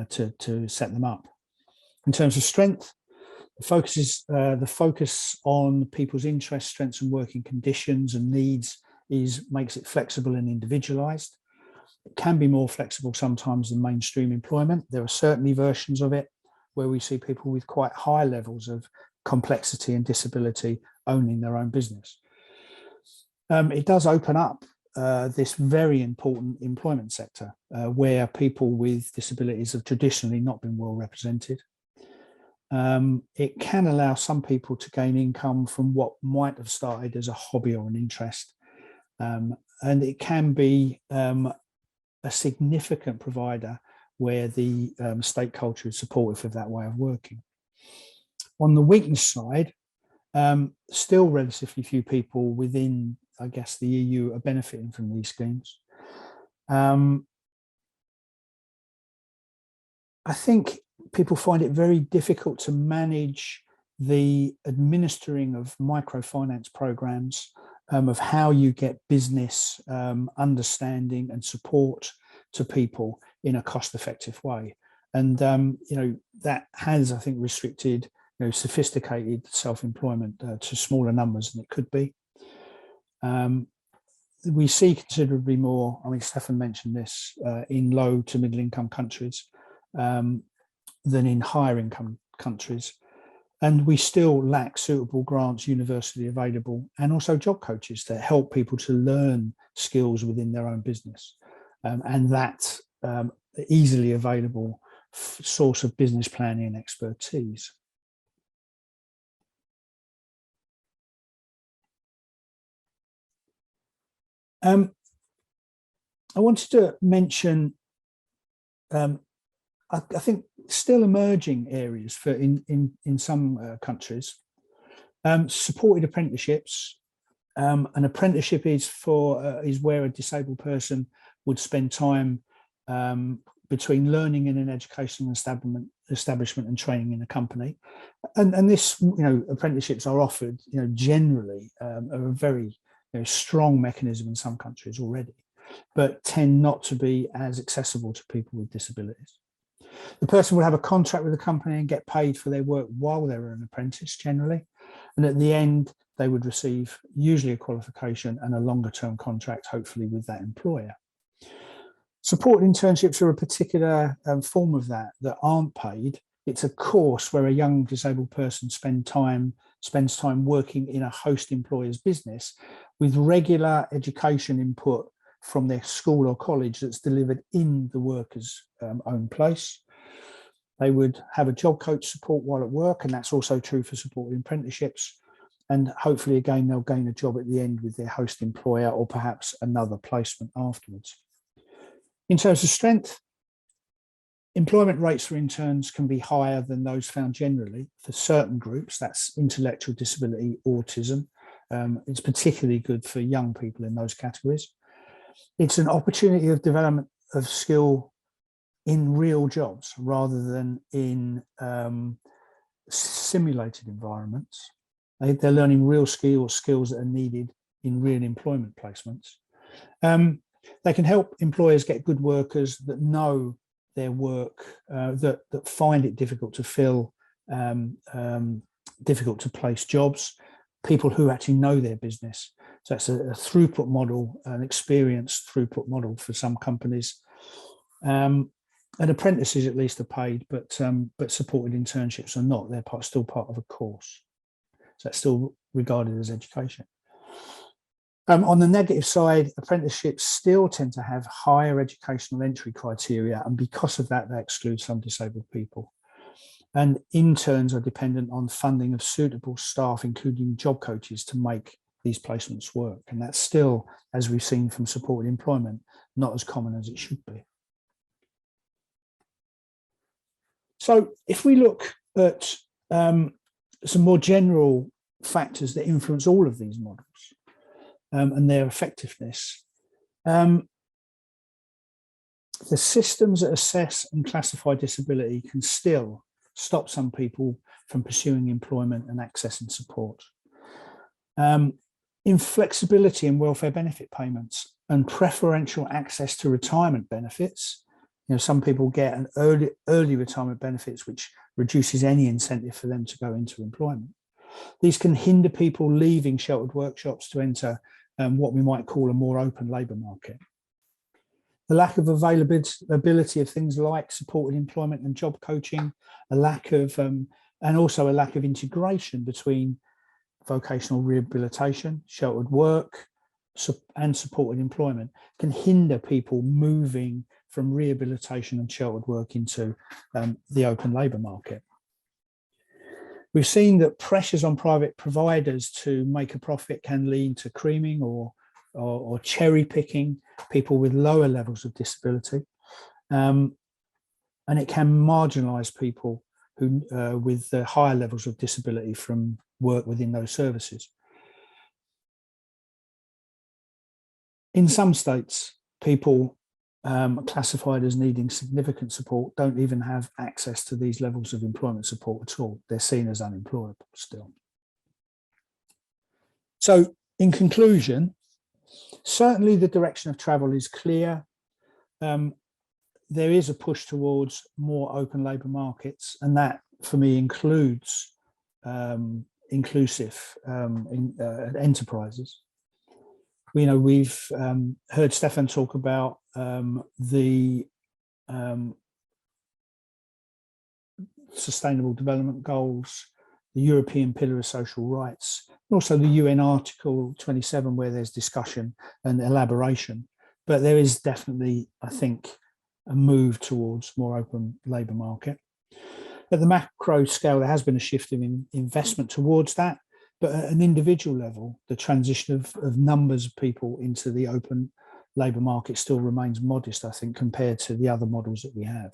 to set them up. In terms of strength, the focus on people's interests, strengths and working conditions and needs makes it flexible and individualized. It can be more flexible sometimes than mainstream employment. There are certainly versions of it where we see people with quite high levels of complexity and disability owning their own business. It does open up this very important employment sector where people with disabilities have traditionally not been well represented. It can allow some people to gain income from what might have started as a hobby or an interest. And it can be a significant provider where the state culture is supportive of that way of working. On the weakness side, still relatively few people within, I guess, the EU are benefiting from these schemes. I think people find it very difficult to manage the administering of microfinance programs, of how you get business understanding and support to people in a cost-effective way. And that has, I think, restricted sophisticated self-employment to smaller numbers than it could be. We see considerably more, Stefan mentioned this, in low to middle income countries than in higher income countries. And we still lack suitable grants universally available and also job coaches that help people to learn skills within their own business. And that easily available source of business planning and expertise. I wanted to mention, I think, still emerging areas for in some countries. Supported apprenticeships. An apprenticeship is where a disabled person would spend time between learning in an educational establishment and training in a company, and this, apprenticeships are offered, generally are a very strong mechanism in some countries already, but tend not to be as accessible to people with disabilities. The person would have a contract with the company and get paid for their work while they're an apprentice generally, and at the end they would receive usually a qualification and a longer term contract, hopefully with that employer. Supported internships are a particular form of that aren't paid. It's a course where a young disabled person spends time working in a host employer's business with regular education input from their school or college that's delivered in the worker's own place. They would have a job coach support while at work, and that's also true for supported apprenticeships. And hopefully, again, they'll gain a job at the end with their host employer or perhaps another placement afterwards. In terms of strength, employment rates for interns can be higher than those found generally for certain groups. That's intellectual disability, autism. It's particularly good for young people in those categories. It's an opportunity of development of skill in real jobs rather than in simulated environments. They're learning real skills that are needed in real employment placements. They can help employers get good workers that know their work, that find it difficult to fill, difficult to place jobs, people who actually know their business. So it's a throughput model, an experienced throughput model for some companies. And apprentices at least are paid, but supported internships are not. They're still part of a course. So that's still regarded as education. On the negative side, apprenticeships still tend to have higher educational entry criteria, and because of that, they exclude some disabled people. And interns are dependent on funding of suitable staff, including job coaches, to make these placements work. And that's still, as we've seen from supported employment, not as common as it should be. So if we look at some more general factors that influence all of these models, and their effectiveness. The systems that assess and classify disability can still stop some people from pursuing employment and accessing support. Inflexibility in welfare benefit payments and preferential access to retirement benefits. Some people get an early retirement benefits, which reduces any incentive for them to go into employment. These can hinder people leaving sheltered workshops to enter what we might call a more open labour market. The lack of availability of things like supported employment and job coaching, and also a lack of integration between vocational rehabilitation, sheltered work, and supported employment can hinder people moving from rehabilitation and sheltered work into the open labour market. We've seen that pressures on private providers to make a profit can lead to creaming or cherry picking people with lower levels of disability. And it can marginalise people who with the higher levels of disability from work within those services. In some states, people classified as needing significant support don't even have access to these levels of employment support at all. They're seen as unemployable still. So in conclusion, certainly the direction of travel is clear. There is a push towards more open labour markets, and that for me includes inclusive enterprises. We've heard Stefan talk about the Sustainable Development Goals, the European Pillar of Social Rights, and also the UN Article 27, where there's discussion and elaboration. But there is definitely, I think, a move towards more open labour market. At the macro scale, there has been a shift in investment towards that. But at an individual level, the transition of numbers of people into the open labour market still remains modest, I think, compared to the other models that we have.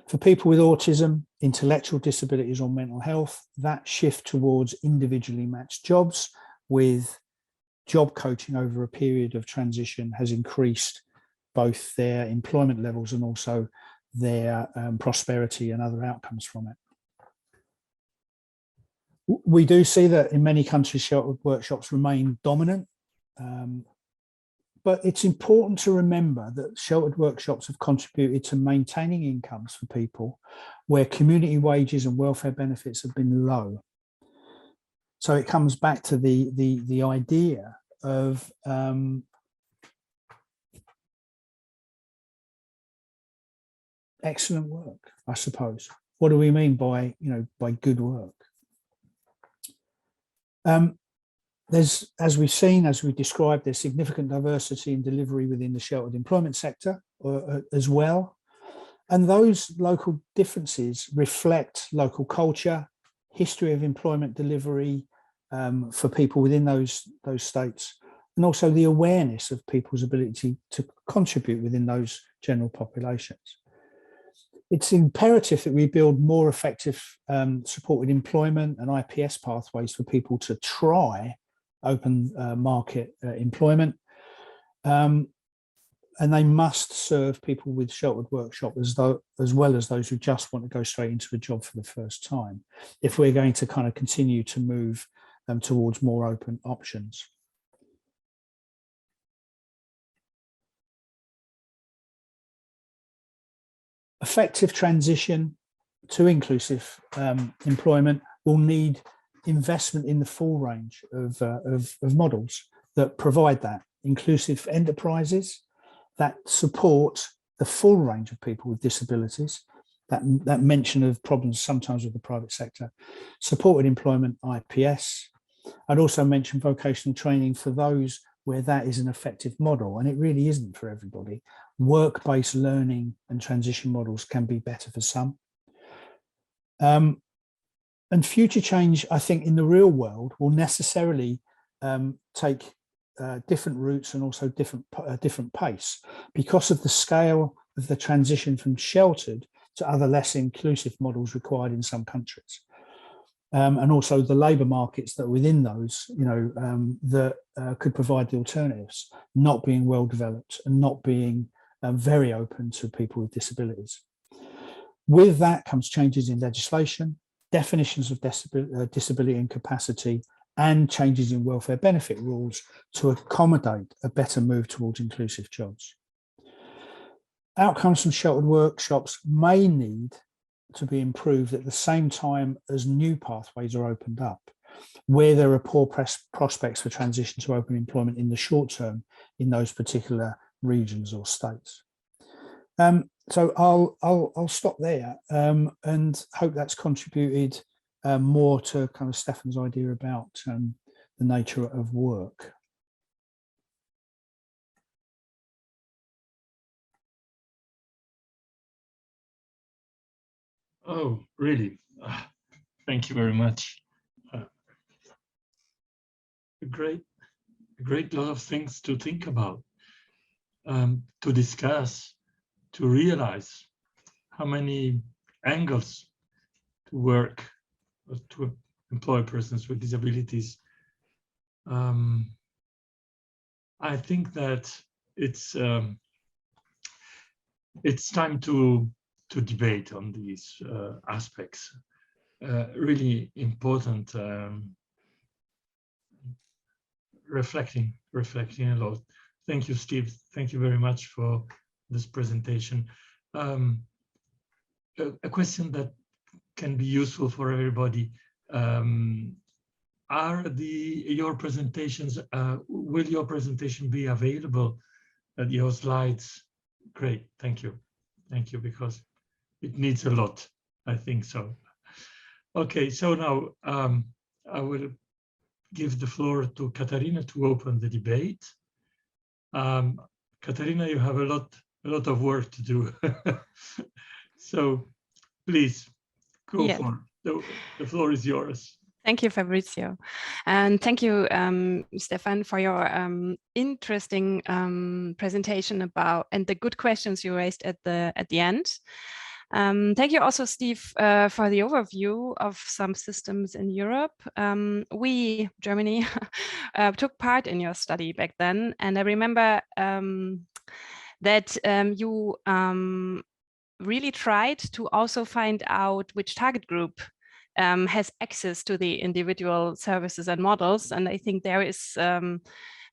For people with autism, intellectual disabilities or mental health, that shift towards individually matched jobs with job coaching over a period of transition has increased both their employment levels and also their prosperity and other outcomes from it. We do see that in many countries, sheltered workshops remain dominant. But it's important to remember that sheltered workshops have contributed to maintaining incomes for people where community wages and welfare benefits have been low. So it comes back to the idea of excellent work, I suppose. What do we mean by, by good work? There's, as we've seen, as we described, there's significant diversity in delivery within the sheltered employment sector as well. And those local differences reflect local culture, history of employment delivery for people within those states, and also the awareness of people's ability to contribute within those general populations. It's imperative that we build more effective supported employment and IPS pathways for people to try open market employment, and they must serve people with sheltered workshop as well as those who just want to go straight into a job for the first time, if we're going to kind of continue to move towards more open options. Effective transition to inclusive employment will need investment in the full range of models that provide that. Inclusive enterprises that support the full range of people with disabilities, that mention of problems sometimes with the private sector, supported employment, IPS. I'd also mention vocational training for those where that is an effective model, and it really isn't for everybody. Work-based learning and transition models can be better for some. And future change, I think, in the real world will necessarily take different routes and also different pace because of the scale of the transition from sheltered to other less inclusive models required in some countries. And also the labour markets that are within those, that could provide the alternatives, not being well developed and not being very open to people with disabilities. With that comes changes in legislation, definitions of disability and capacity, and changes in welfare benefit rules to accommodate a better move towards inclusive jobs. Outcomes from sheltered workshops may need to be improved at the same time as new pathways are opened up, where there are poor prospects for transition to open employment in the short term in those particular regions or states. So I'll stop there and hope that's contributed more to kind of Stefan's idea about the nature of work. Oh, really? Thank you very much. A great lot of things to think about, to discuss, to realize how many angles to work, to employ persons with disabilities. I think that it's time to debate on these aspects. Really important, reflecting a lot. Thank you, Steve. Thank you very much for this presentation. A question that can be useful for everybody. Are your presentations, will your presentation be available at your slides? Great, thank you. Thank you, because it needs a lot, I think so. Okay, so now I will give the floor to Katarina to open the debate. Katarina, you have a lot of work to do. So please go for it. The floor is yours. Thank you, Fabrizio. And thank you, Stefan, for your interesting presentation about and the good questions you raised at the end. Thank you also, Steve, for the overview of some systems in Europe. We, Germany, took part in your study back then. And I remember that you really tried to also find out which target group has access to the individual services and models. And I think there is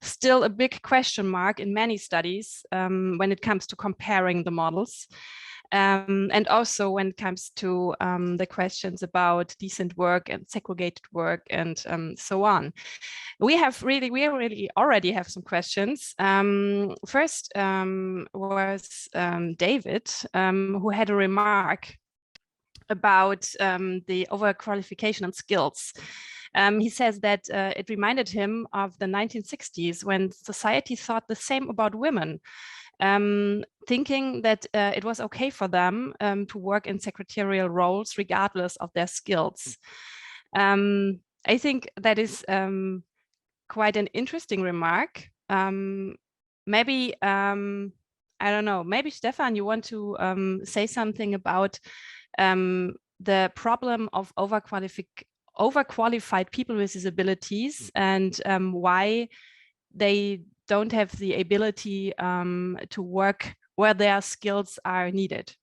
still a big question mark in many studies when it comes to comparing the models. And also when it comes to the questions about decent work and segregated work and so on. We really already have some questions. First was David, who had a remark about the overqualification and skills. He says that it reminded him of the 1960s when society thought the same about women, thinking that it was okay for them to work in secretarial roles regardless of their skills. I think that is quite an interesting remark. Maybe, I don't know, maybe Stefan, you want to say something about the problem of overqualified people with disabilities and why they don't have the ability to work where their skills are needed.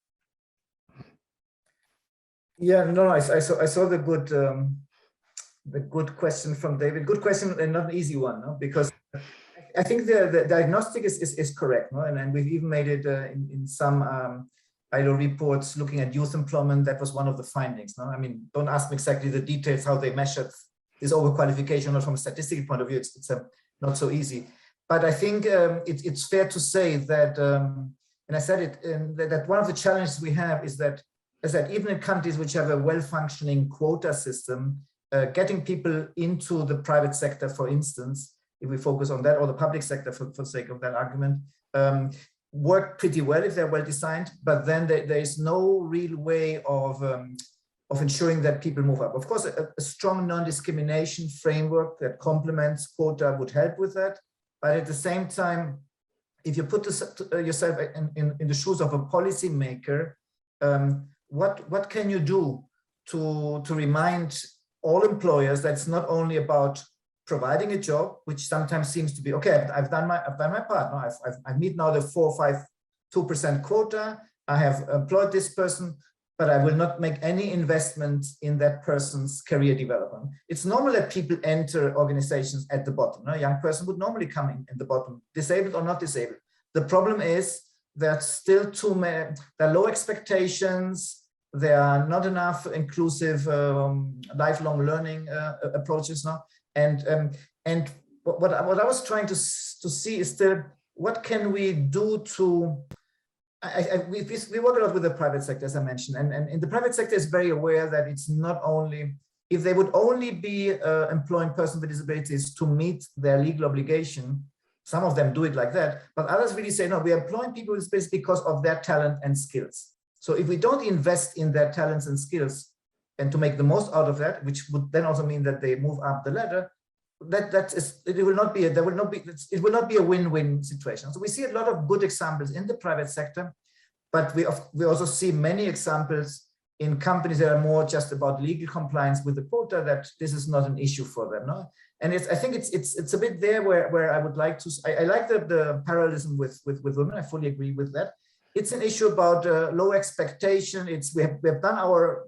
Yeah, no, I saw the good question from David. Good question and not an easy one, no? Because I think the diagnostic is correct, no? And we've even made it in some ILO reports looking at youth employment. That was one of the findings. No, I mean, don't ask me exactly the details how they measured this overqualification, or from a statistical point of view, it's not so easy. But I think it's fair to say that, and I said it, that one of the challenges we have is that, as I said, even in countries which have a well-functioning quota system, getting people into the private sector, for instance, if we focus on that, or the public sector for sake of that argument, work pretty well if they're well designed, but then there is no real way of ensuring that people move up. Of course, a strong non-discrimination framework that complements quota would help with that. But at the same time, if you put yourself in the shoes of a policymaker, what can you do to remind all employers that it's not only about providing a job, which sometimes seems to be okay. I've done my part. No, I meet now the 4-5-2% quota. I have employed this person, but I will not make any investment in that person's career development. It's normal that people enter organizations at the bottom. No? A young person would normally come in at the bottom, disabled or not disabled. The problem is that still too many. There are low expectations. There are not enough inclusive lifelong learning approaches now. And what I was trying to see is still, what can we do to, we work a lot with the private sector, as I mentioned, and the private sector is very aware that it's not only, if they would only be employing persons with disabilities to meet their legal obligation, some of them do it like that, but others really say, no, we are employing people with disabilities because of their talent and skills. So if we don't invest in their talents and skills, and to make the most out of that, which would then also mean that they move up the ladder, it will not be a win-win situation. So we see a lot of good examples in the private sector, but we also see many examples in companies that are more just about legal compliance with the quota, that this is not an issue for them. No? And I think it's a bit there where I would like to. I like the parallelism with women. I fully agree with that. It's an issue about low expectation. We are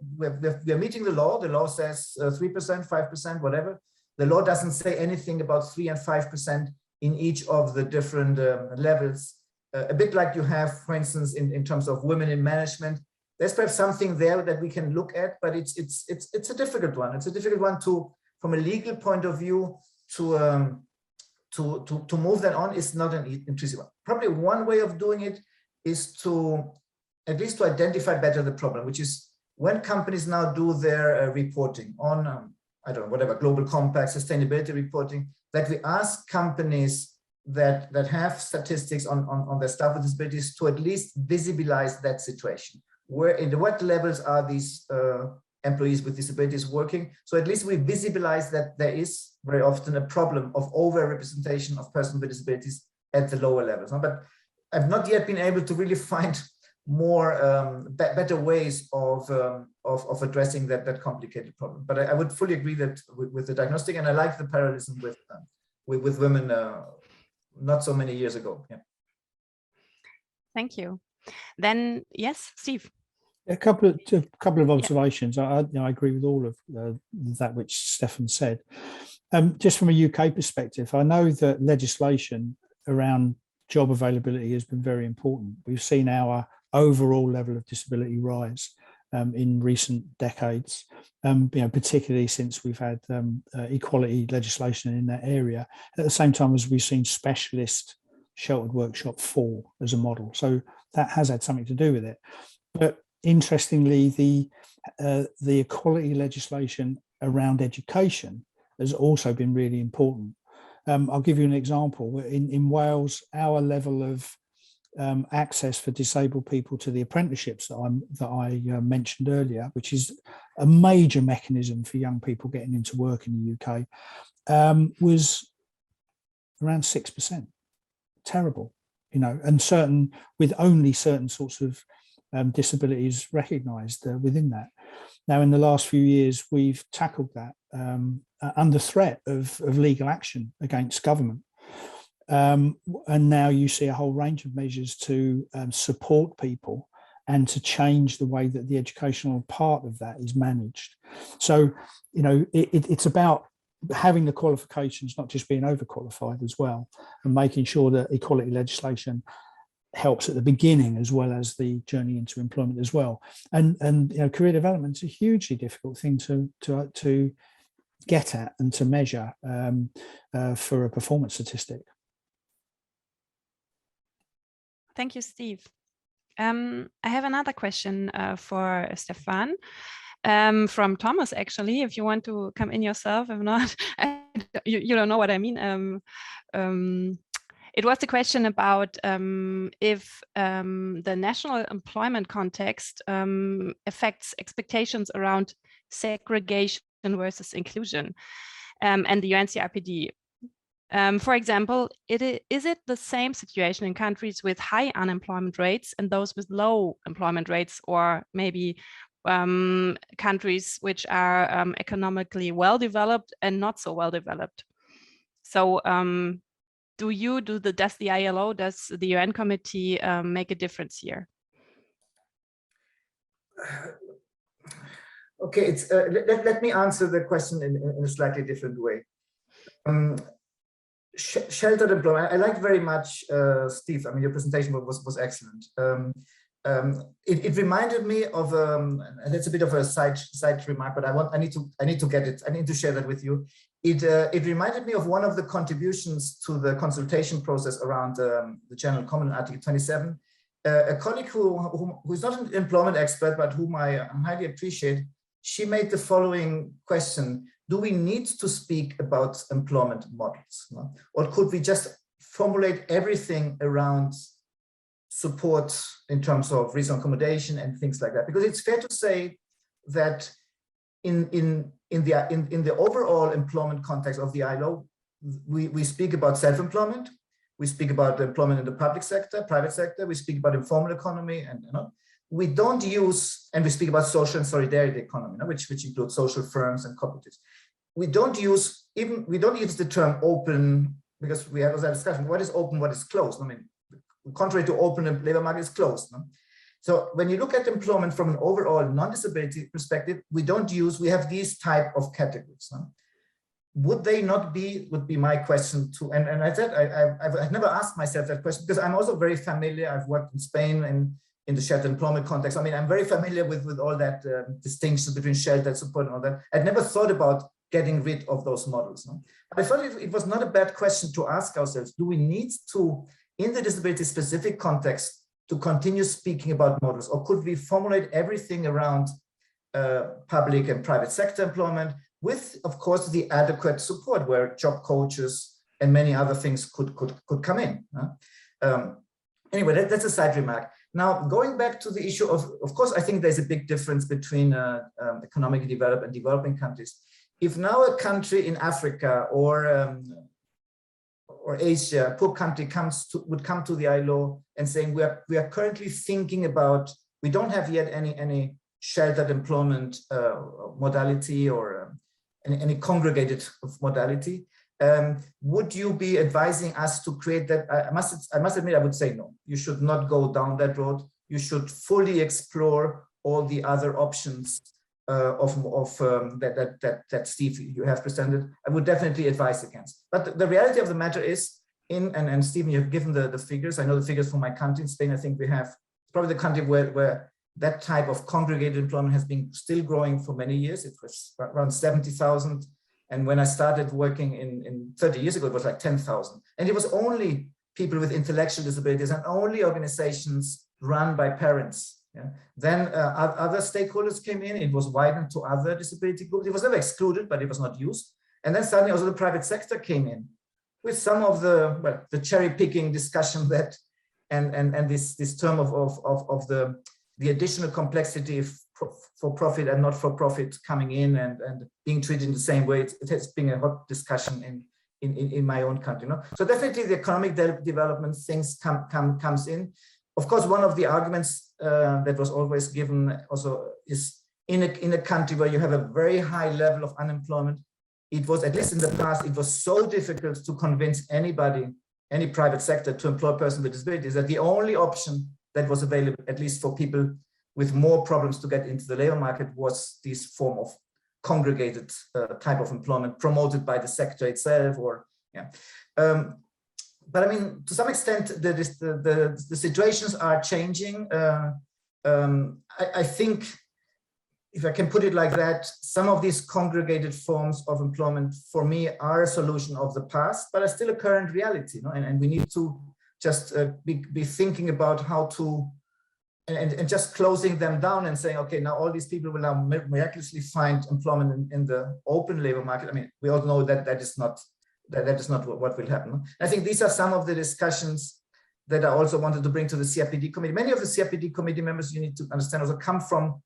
meeting the law. The law says 3%, 5%, whatever. The law doesn't say anything about 3 and 5% in each of the different levels. A bit like you have, for instance, in terms of women in management. There's perhaps something there that we can look at, but it's a difficult one. It's a difficult one to, from a legal point of view, to move that on is not an easy one. Probably one way of doing it is to at least to identify better the problem, which is when companies now do their reporting on, I don't know, whatever, global compact, sustainability reporting, that we ask companies that have statistics on their staff with disabilities to at least visibilize that situation. Where in what levels are these employees with disabilities working. So at least we visibilize that there is very often a problem of over-representation of persons with disabilities at the lower levels. But I've not yet been able to really find more better ways of addressing that complicated problem. But I would fully agree that with the diagnostic, and I like the parallelism with women not so many years ago. Yeah. Thank you. Then yes, Steve. A couple of observations. Yeah. I agree with all of that which Stefan said. Just from a UK perspective, I know that legislation around job availability has been very important. We've seen our overall level of disability rise in recent decades, particularly since we've had equality legislation in that area. At the same time as we've seen specialist sheltered workshop fall as a model, so that has had something to do with it. But interestingly, the equality legislation around education has also been really important. I'll give you an example. In Wales, our level of access for disabled people to the apprenticeships that I mentioned earlier, which is a major mechanism for young people getting into work in the UK, was around 6%. Terrible, and with only certain sorts of disabilities recognised within that. Now, in the last few years, we've tackled that under threat of legal action against government. And now you see a whole range of measures to support people and to change the way that the educational part of that is managed. So, it's about having the qualifications, not just being overqualified as well, and making sure that equality legislation helps at the beginning as well as the journey into employment as well. And career development is a hugely difficult thing to get at and to measure for a performance statistic. Thank you, Steve. I have another question for Stefan from Thomas, actually, if you want to come in yourself. If not, you don't know what I mean. It was the question about if the national employment context affects expectations around segregation versus inclusion and the UNCRPD. For example, is it the same situation in countries with high unemployment rates and those with low employment rates, or maybe countries which are economically well developed and not so well developed? So does the ILO, does the UN committee make a difference here? Okay, let me answer the question in a slightly different way. Sheltered employment, I liked very much, Steve. I mean, your presentation was excellent. It reminded me of, and that's a bit of a side remark, but I need to get it. I need to share that with you. It reminded me of one of the contributions to the consultation process around the General Comment, Article 27. A colleague who's not an employment expert, but whom I highly appreciate, she made the following question: do we need to speak about employment models? No? Or could we just formulate everything around support in terms of reasonable accommodation and things like that? Because it's fair to say that in the overall employment context of the ILO, we speak about self-employment, we speak about employment in the public sector, private sector, we speak about informal economy, and we don't use, and we speak about social and solidarity economy, which includes social firms and cooperatives. We don't use the term open, because we have that discussion. What is open? What is closed? I mean, contrary to open, the labor market is closed. No? So when you look at employment from an overall non-disability perspective, we have these type of categories. No? Would they not be? Would be my question too. And I said I've never asked myself that question, because I'm also very familiar. I've worked in Spain and in the sheltered employment context. I mean, I'm very familiar with all that distinction between sheltered support and all that. I'd never thought about getting rid of those models. No? I thought it was not a bad question to ask ourselves. Do we need to, in the disability specific context, to continue speaking about models, or could we formulate everything around public and private sector employment with, of course, the adequate support where job coaches and many other things could come in? anyway, that's a side remark. Now, going back to the issue of course, I think there's a big difference between economically developed and developing countries. If now a country in Africa or Asia, a poor country would come to the ILO and saying we are currently thinking about, we don't have yet any sheltered employment modality or any congregated modality. Would you be advising us to create that? I must admit, I would say no. You should not go down that road. You should fully explore all the other options that Steve, you have presented. I would definitely advise against. But the reality of the matter is, and Stephen, you've given the figures. I know the figures from my country in Spain. I think we have probably the country where that type of congregated employment has been still growing for many years. It was around 70,000. And when I started working in 30 years ago, it was like 10,000. And it was only people with intellectual disabilities and only organizations run by parents. Yeah. Then other stakeholders came in. It was widened to other disability groups. It was never excluded, but it was not used. And then suddenly also the private sector came in with some of the cherry picking discussion that and this term of the additional complexity for profit and not for profit coming in and being treated in the same way. It has been a hot discussion in my own country. No? So definitely the economic development things comes in. Of course, one of the arguments that was always given also is in a country where you have a very high level of unemployment, it was, at least in the past, it was so difficult to convince anybody, any private sector, to employ persons with disabilities, that the only option that was available, at least for people with more problems to get into the labor market, was this form of congregated type of employment promoted by the sector itself, or yeah. But I mean, to some extent, the situations are changing. I think, if I can put it like that, some of these congregated forms of employment for me are a solution of the past, but are still a current reality. You know? And we need to just be thinking about how to, and just closing them down and saying, okay, now all these people will now miraculously find employment in the open labor market. I mean, we all know that that is not what will happen. I think these are some of the discussions that I also wanted to bring to the CRPD committee. Many of the CRPD committee members, you need to understand, also come from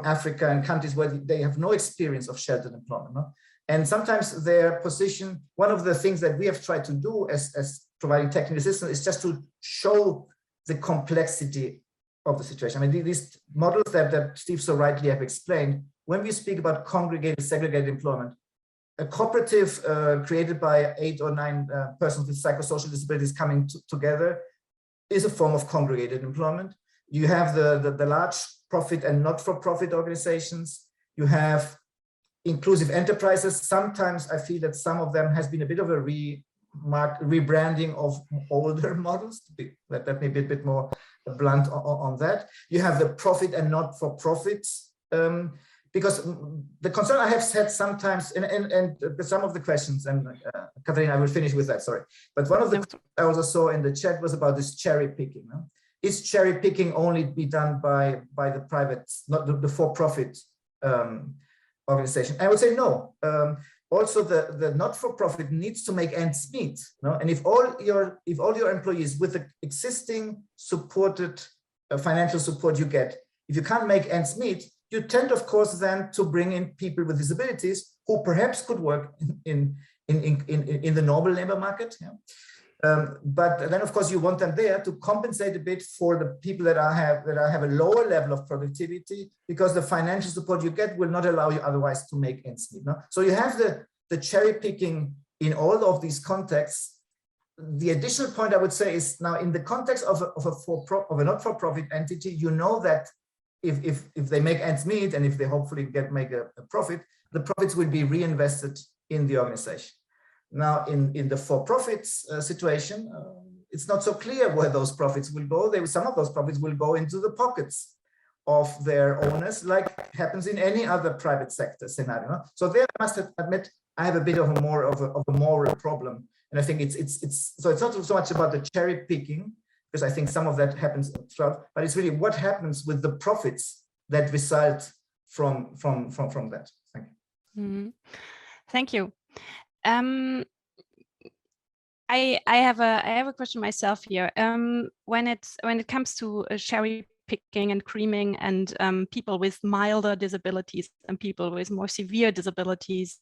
Africa and countries where they have no experience of sheltered employment. No? And sometimes their position, one of the things that we have tried to do as providing technical assistance is just to show the complexity of the situation. I mean, these models that Steve so rightly have explained, when we speak about congregated, segregated employment, a cooperative created by 8 or 9 persons with psychosocial disabilities coming together is a form of congregated employment. You have the large profit and not-for-profit organizations. You have inclusive enterprises. Sometimes I feel that some of them has been a bit of a rebranding of older models. That may be a bit more blunt on that. You have the profit and not-for-profits. Because the concern I have had sometimes, and some of the questions, and Catherine, I will finish with that, sorry. But one of the I also saw in the chat was about this cherry picking. No? Is cherry picking only be done by the private, not the for-profit organization? I would say no. Also, the not-for-profit needs to make ends meet. No? And if all your employees with the existing supported financial support you get, if you can't make ends meet, you tend, of course, then to bring in people with disabilities who perhaps could work in the normal labor market. Yeah? But then, of course, you want them there to compensate a bit for the people that have a lower level of productivity, because the financial support you get will not allow you otherwise to make ends meet. No? So you have the cherry picking in all of these contexts. The additional point I would say is, now in the context of a not-for-profit entity, you know that if they make ends meet and if they hopefully make a profit, the profits will be reinvested in the organization. Now, in the for-profits situation, it's not so clear where those profits will go. Some of those profits will go into the pockets of their owners, like happens in any other private sector scenario. No? So there, I must admit, I have a bit of a moral problem, and I think it's not so much about the cherry picking, because I think some of that happens throughout, but it's really what happens with the profits that result from that. Thank you. Mm-hmm. Thank you. I have a question myself here. When it comes to cherry picking and creaming and people with milder disabilities and people with more severe disabilities,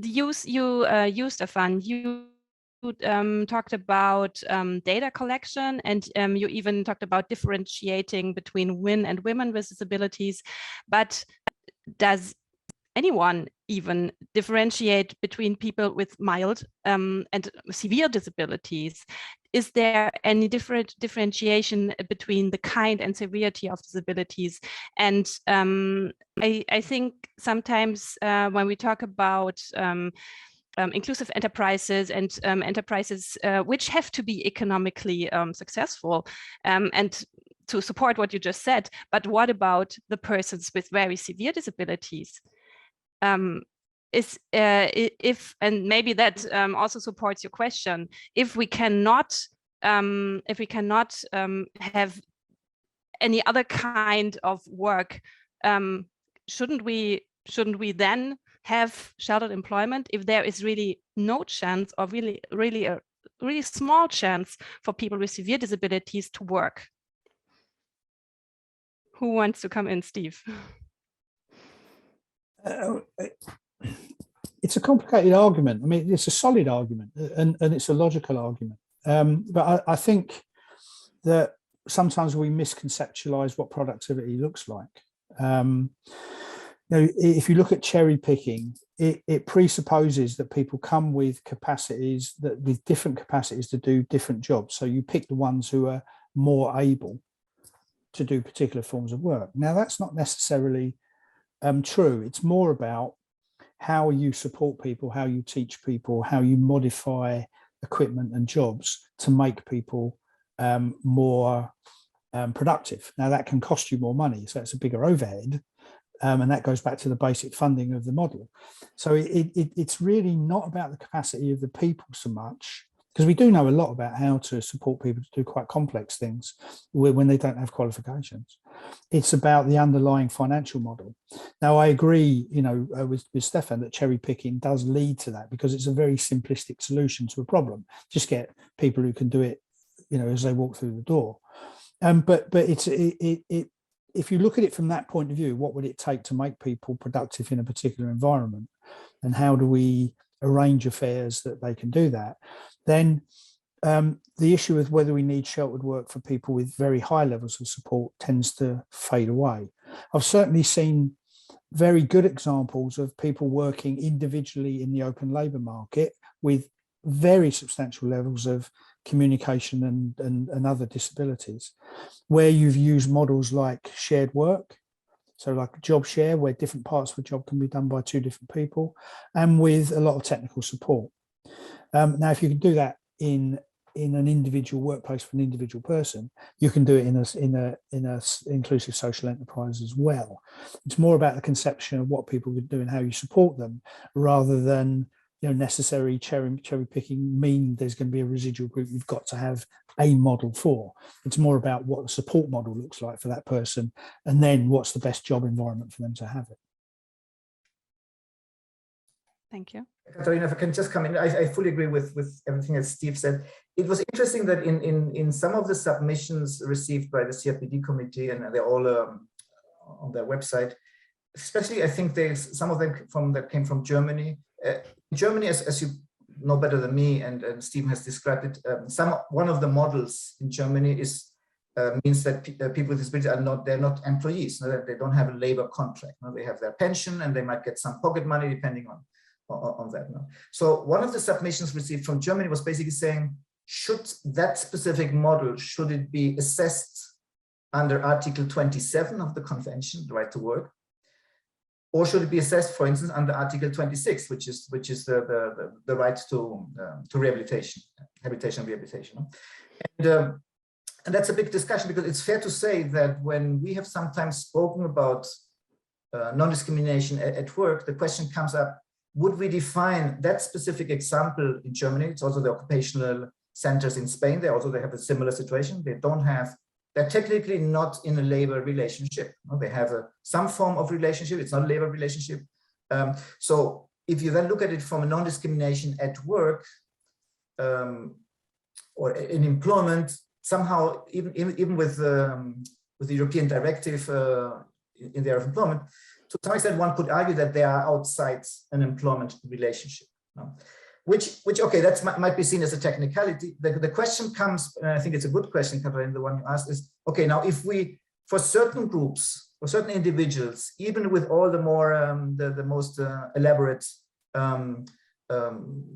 you, Stefan, you talked about data collection, and you even talked about differentiating between men and women with disabilities. But does anyone even differentiate between people with mild and severe disabilities? Is there any differentiation between the kind and severity of disabilities? And I think sometimes when we talk about inclusive enterprises and enterprises which have to be economically successful and to support what you just said, but what about the persons with very severe disabilities? If, and maybe that also supports your question, if we cannot have any other kind of work, shouldn't we then have sheltered employment if there is really no chance, or really a really small chance for people with severe disabilities to work? Who wants to come in, Steve? It's a complicated argument. I mean, it's a solid argument, and it's a logical argument. But I think that sometimes we misconceptualize what productivity looks like. If you look at cherry picking, it presupposes that people come with capacities, with different capacities to do different jobs. So you pick the ones who are more able to do particular forms of work. Now, that's not necessarily true. It's more about how you support people, how you teach people, how you modify equipment and jobs to make people more productive. Now, that can cost you more money, so it's a bigger overhead, and that goes back to the basic funding of the model. So it's really not about the capacity of the people so much, because we do know a lot about how to support people to do quite complex things when they don't have qualifications. It's about the underlying financial model. Now, I agree, with Stefan, that cherry picking does lead to that, because it's a very simplistic solution to a problem. Just get people who can do it, as they walk through the door. But if you look at it from that point of view, what would it take to make people productive in a particular environment, and how do we arrange affairs that they can do that? Then the issue of whether we need sheltered work for people with very high levels of support tends to fade away. I've certainly seen very good examples of people working individually in the open labour market with very substantial levels of communication and other disabilities, where you've used models like shared work, so like job share, where different parts of a job can be done by two different people, and with a lot of technical support. Now, if you can do that in an individual workplace for an individual person, you can do it in a inclusive social enterprise as well. It's more about the conception of what people can do and how you support them, rather than necessary cherry picking mean there's going to be a residual group you've got to have a model for. It's more about what the support model looks like for that person, and then what's the best job environment for them to have it. Thank you. Katharina, if I can just come in, I fully agree with everything that Steve said. It was interesting that in some of the submissions received by the CRPD committee, and they're all on their website, especially I think there's some of them that came from Germany. Germany, as you know better than me, and Steve has described it, one of the models in Germany means that people with disabilities they're not employees. They don't have a labor contract. They have their pension, and they might get some pocket money depending on that. So one of the submissions received from Germany was basically saying, should that specific model, should it be assessed under Article 27 of the Convention, the right to work, or should it be assessed, for instance, under Article 26, which is the right to rehabilitation, habitation and rehabilitation. And that's a big discussion, because it's fair to say that when we have sometimes spoken about non-discrimination at work, the question comes up, would we define that specific example in Germany? It's also the occupational centers in Spain. They have a similar situation. They're technically not in a labor relationship. They have some form of relationship. It's not a labor relationship. So if you then look at it from a non-discrimination at work or in employment, somehow even with the European directive in the area of employment, to some extent one could argue that they are outside an employment relationship. No? Which okay, that might be seen as a technicality. The question comes, and I think it's a good question, Catherine, the one you asked, is okay. Now, if we, for certain groups, for certain individuals, even with all the more the most elaborate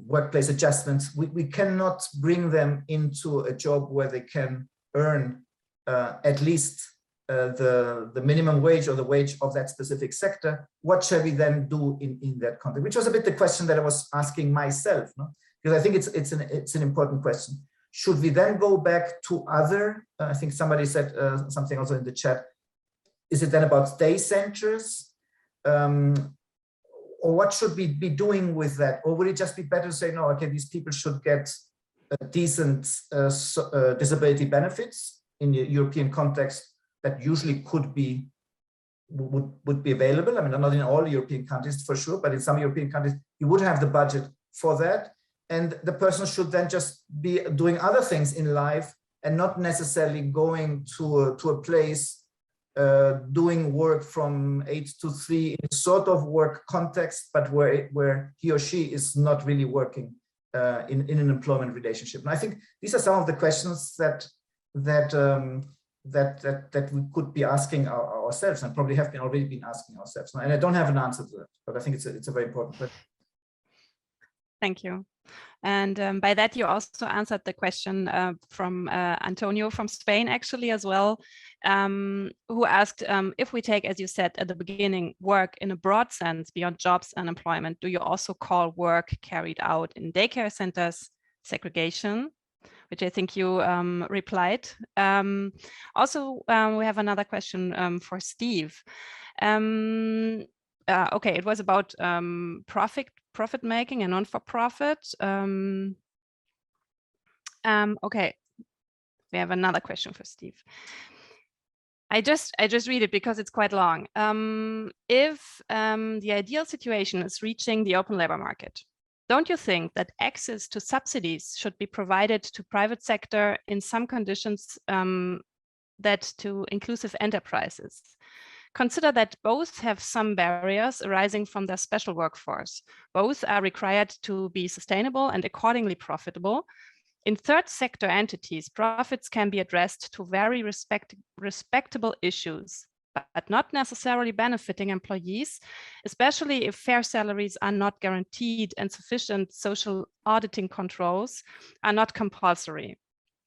workplace adjustments, we cannot bring them into a job where they can earn at least the minimum wage or the wage of that specific sector. What shall we then do in that context? Which was a bit the question that I was asking myself, no? Because I think it's an important question. Should we then go back to other? I think somebody said something also in the chat. Is it then about day centers? Or what should we be doing with that? Or would it just be better to say, no, okay, these people should get decent disability benefits in the European context that usually would be available. I mean, not in all European countries for sure, but in some European countries, you would have the budget for that. And the person should then just be doing other things in life and not necessarily going to a place doing work from 8 to 3 in a sort of work context, but where he or she is not really working in an employment relationship. And I think these are some of the questions that we could be asking ourselves, and probably have already been asking ourselves. And I don't have an answer to that, but I think it's a very important question. Thank you. And by that, you also answered the question from Antonio from Spain, actually, as well, who asked, if we take, as you said at the beginning, work in a broad sense beyond jobs and employment, do you also call work carried out in daycare centers segregation? Which I think you replied. Also, we have another question for Steve. Okay, it was about profit making and non-for-profit. Okay, we have another question for Steve. I just read it because it's quite long. If the ideal situation is reaching the open labor market, don't you think that access to subsidies should be provided to private sector in some conditions that to inclusive enterprises? Consider that both have some barriers arising from their special workforce. Both are required to be sustainable and accordingly profitable. In third sector entities, profits can be addressed to very respectable issues, but not necessarily benefiting employees, especially if fair salaries are not guaranteed and sufficient social auditing controls are not compulsory.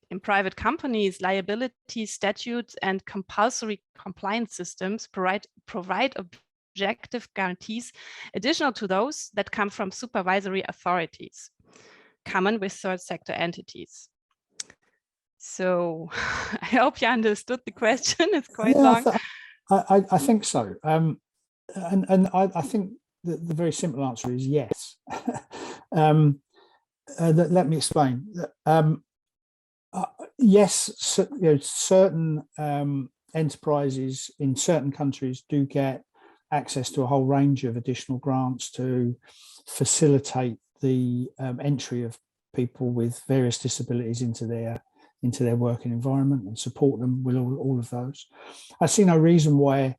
In private companies, liability statutes and compulsory compliance systems provide objective guarantees additional to those that come from supervisory authorities, common with third sector entities. So I hope you understood the question. It's quite long. I think so. And I think the very simple answer is yes. Let me explain. Yes, so, certain enterprises in certain countries do get access to a whole range of additional grants to facilitate the entry of people with various disabilities into their working environment and support them with all of those. I see no reason why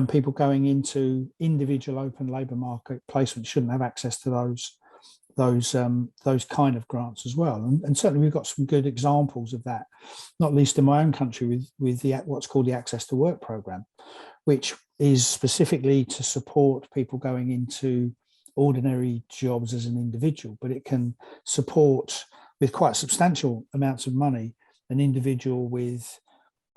people going into individual open labour market placements shouldn't have access to those kind of grants as well, and certainly we've got some good examples of that, not least in my own country with the what's called the Access to Work programme, which is specifically to support people going into ordinary jobs as an individual, but it can support with quite substantial amounts of money an individual with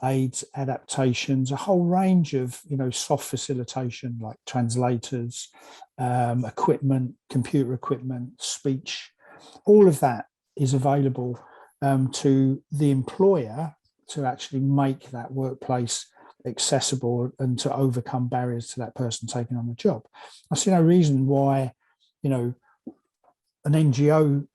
aids, adaptations, a whole range of soft facilitation like translators, equipment, computer equipment, speech. All of that is available to the employer to actually make that workplace accessible and to overcome barriers to that person taking on the job. I see no reason why an NGO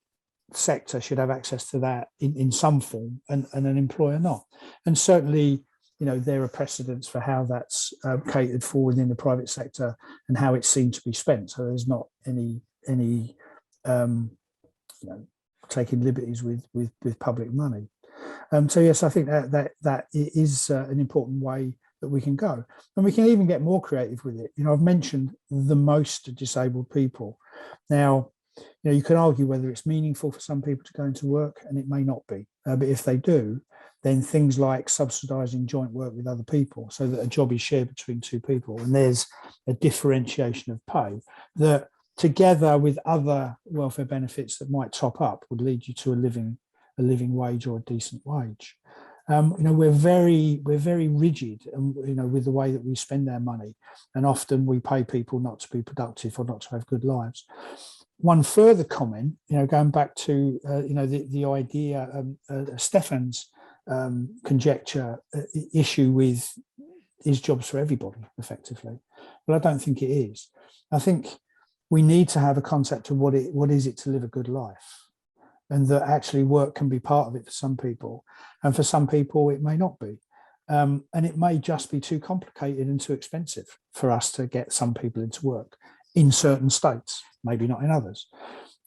sector should have access to that in some form and an employer not. And certainly there are precedents for how that's catered for within the private sector and how it's seen to be spent. So there's not any taking liberties with public money. So yes, I think that is an important way that we can go, and we can even get more creative with it. I've mentioned the most disabled people. Now, you can argue whether it's meaningful for some people to go into work, and it may not be. But if they do, then things like subsidising joint work with other people so that a job is shared between two people, and there's a differentiation of pay that, together with other welfare benefits that might top up, would lead you to a living wage or a decent wage. We're very rigid, with the way that we spend our money, and often we pay people not to be productive or not to have good lives. One further comment, going back to the idea, Stefan's conjecture issue with is jobs for everybody effectively. Well, I don't think it is. I think we need to have a concept of what is it to live a good life, and that actually work can be part of it for some people, and for some people it may not be. And it may just be too complicated and too expensive for us to get some people into work in certain states, maybe not in others.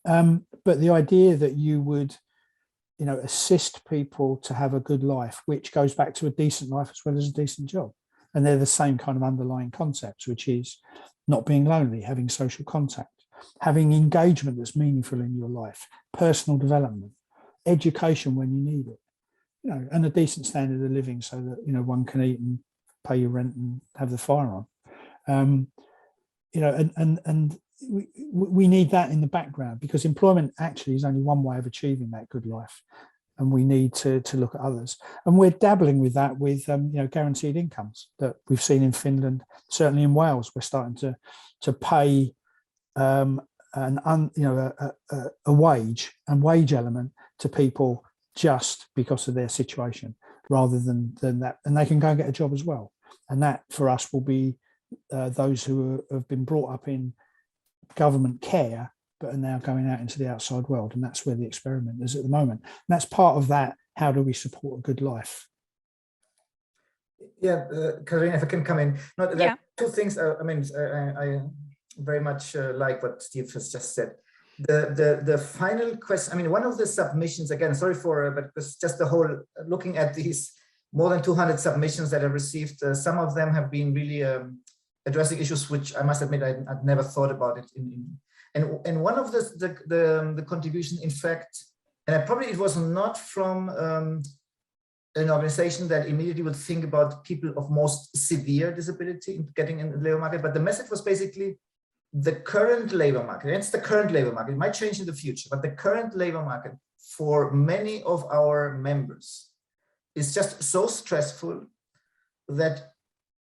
But the idea that you would, assist people to have a good life, which goes back to a decent life as well as a decent job. And they're the same kind of underlying concepts, which is not being lonely, having social contact, having engagement that's meaningful in your life, personal development, education when you need it, and a decent standard of living so that, one can eat and pay your rent and have the fire on. And we need that in the background, because employment actually is only one way of achieving that good life. And we need to look at others. And we're dabbling with that with, guaranteed incomes that we've seen in Finland, certainly in Wales. We're starting to pay a wage and wage element to people just because of their situation, rather than that. And they can go and get a job as well. And that for us will be those who have been brought up in government care, but are now going out into the outside world. And that's where the experiment is at the moment. And that's part of that. How do we support a good life? Yeah, Karina, if I can come in. No, there are two things. I very much like what Steve has just said. The final question, one of the submissions, again, sorry but it's just the whole, looking at these more than 200 submissions that I've received, some of them have been really addressing issues which I must admit I'd never thought about it and one of the contribution, in fact, and it was not from an organization that immediately would think about people of most severe disability getting in the labor market, but the message was basically the current labor market. It's the current labor market. It might change in the future, but the current labor market for many of our members is just so stressful that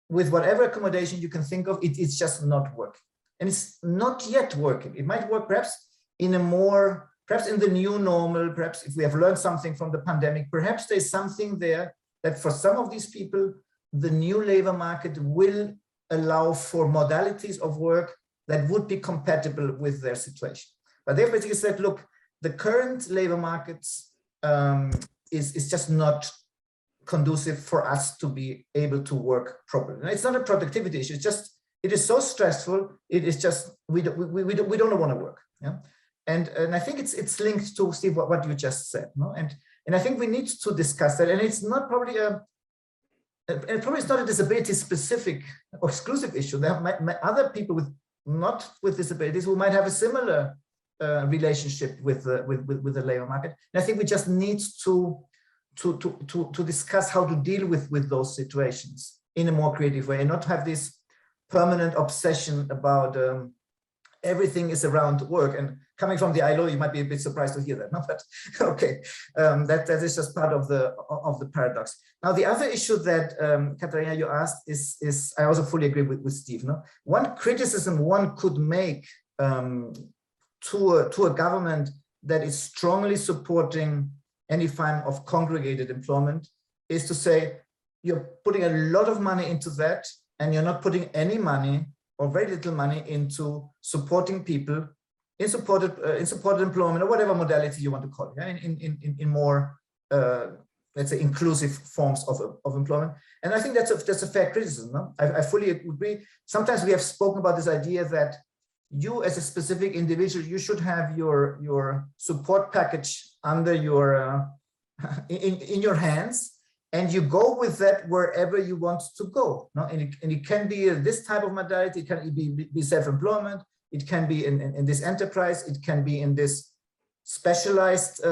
with whatever accommodation you can think of, it's just not working. And it's not yet working. It might work perhaps in the new normal, perhaps if we have learned something from the pandemic, perhaps there's something there that for some of these people, the new labor market will allow for modalities of work that would be compatible with their situation. But they basically said, look, the current labor markets is just not conducive for us to be able to work properly. And it's not a productivity issue. It's just, it is so stressful. It is just, we don't want to work. Yeah. And I think it's linked to, Steve, what you just said. No? And I think we need to discuss that. And it's not probably it's not a disability specific or exclusive issue. There are other people not with disabilities who might have a similar relationship with the labor market. And I think we just need to discuss how to deal with those situations in a more creative way, and not have this permanent obsession about everything is around work. And coming from the ILO, you might be a bit surprised to hear that, no? But okay, that is just part of the paradox. Now, the other issue that Katharina, you asked is I also fully agree with Steve. No, one criticism one could make to a government that is strongly supporting any form of congregated employment is to say you're putting a lot of money into that, and you're not putting any money or very little money into supporting people in supported employment, or whatever modality you want to call it, in more let's say, inclusive forms of employment. And I think that's a fair criticism. No? I fully agree. Sometimes we have spoken about this idea that you as a specific individual, you should have your support package under your, in your hands, and you go with that wherever you want to go. No? And it can be this type of modality, it can be self-employment, it can be in this enterprise, it can be in this specialized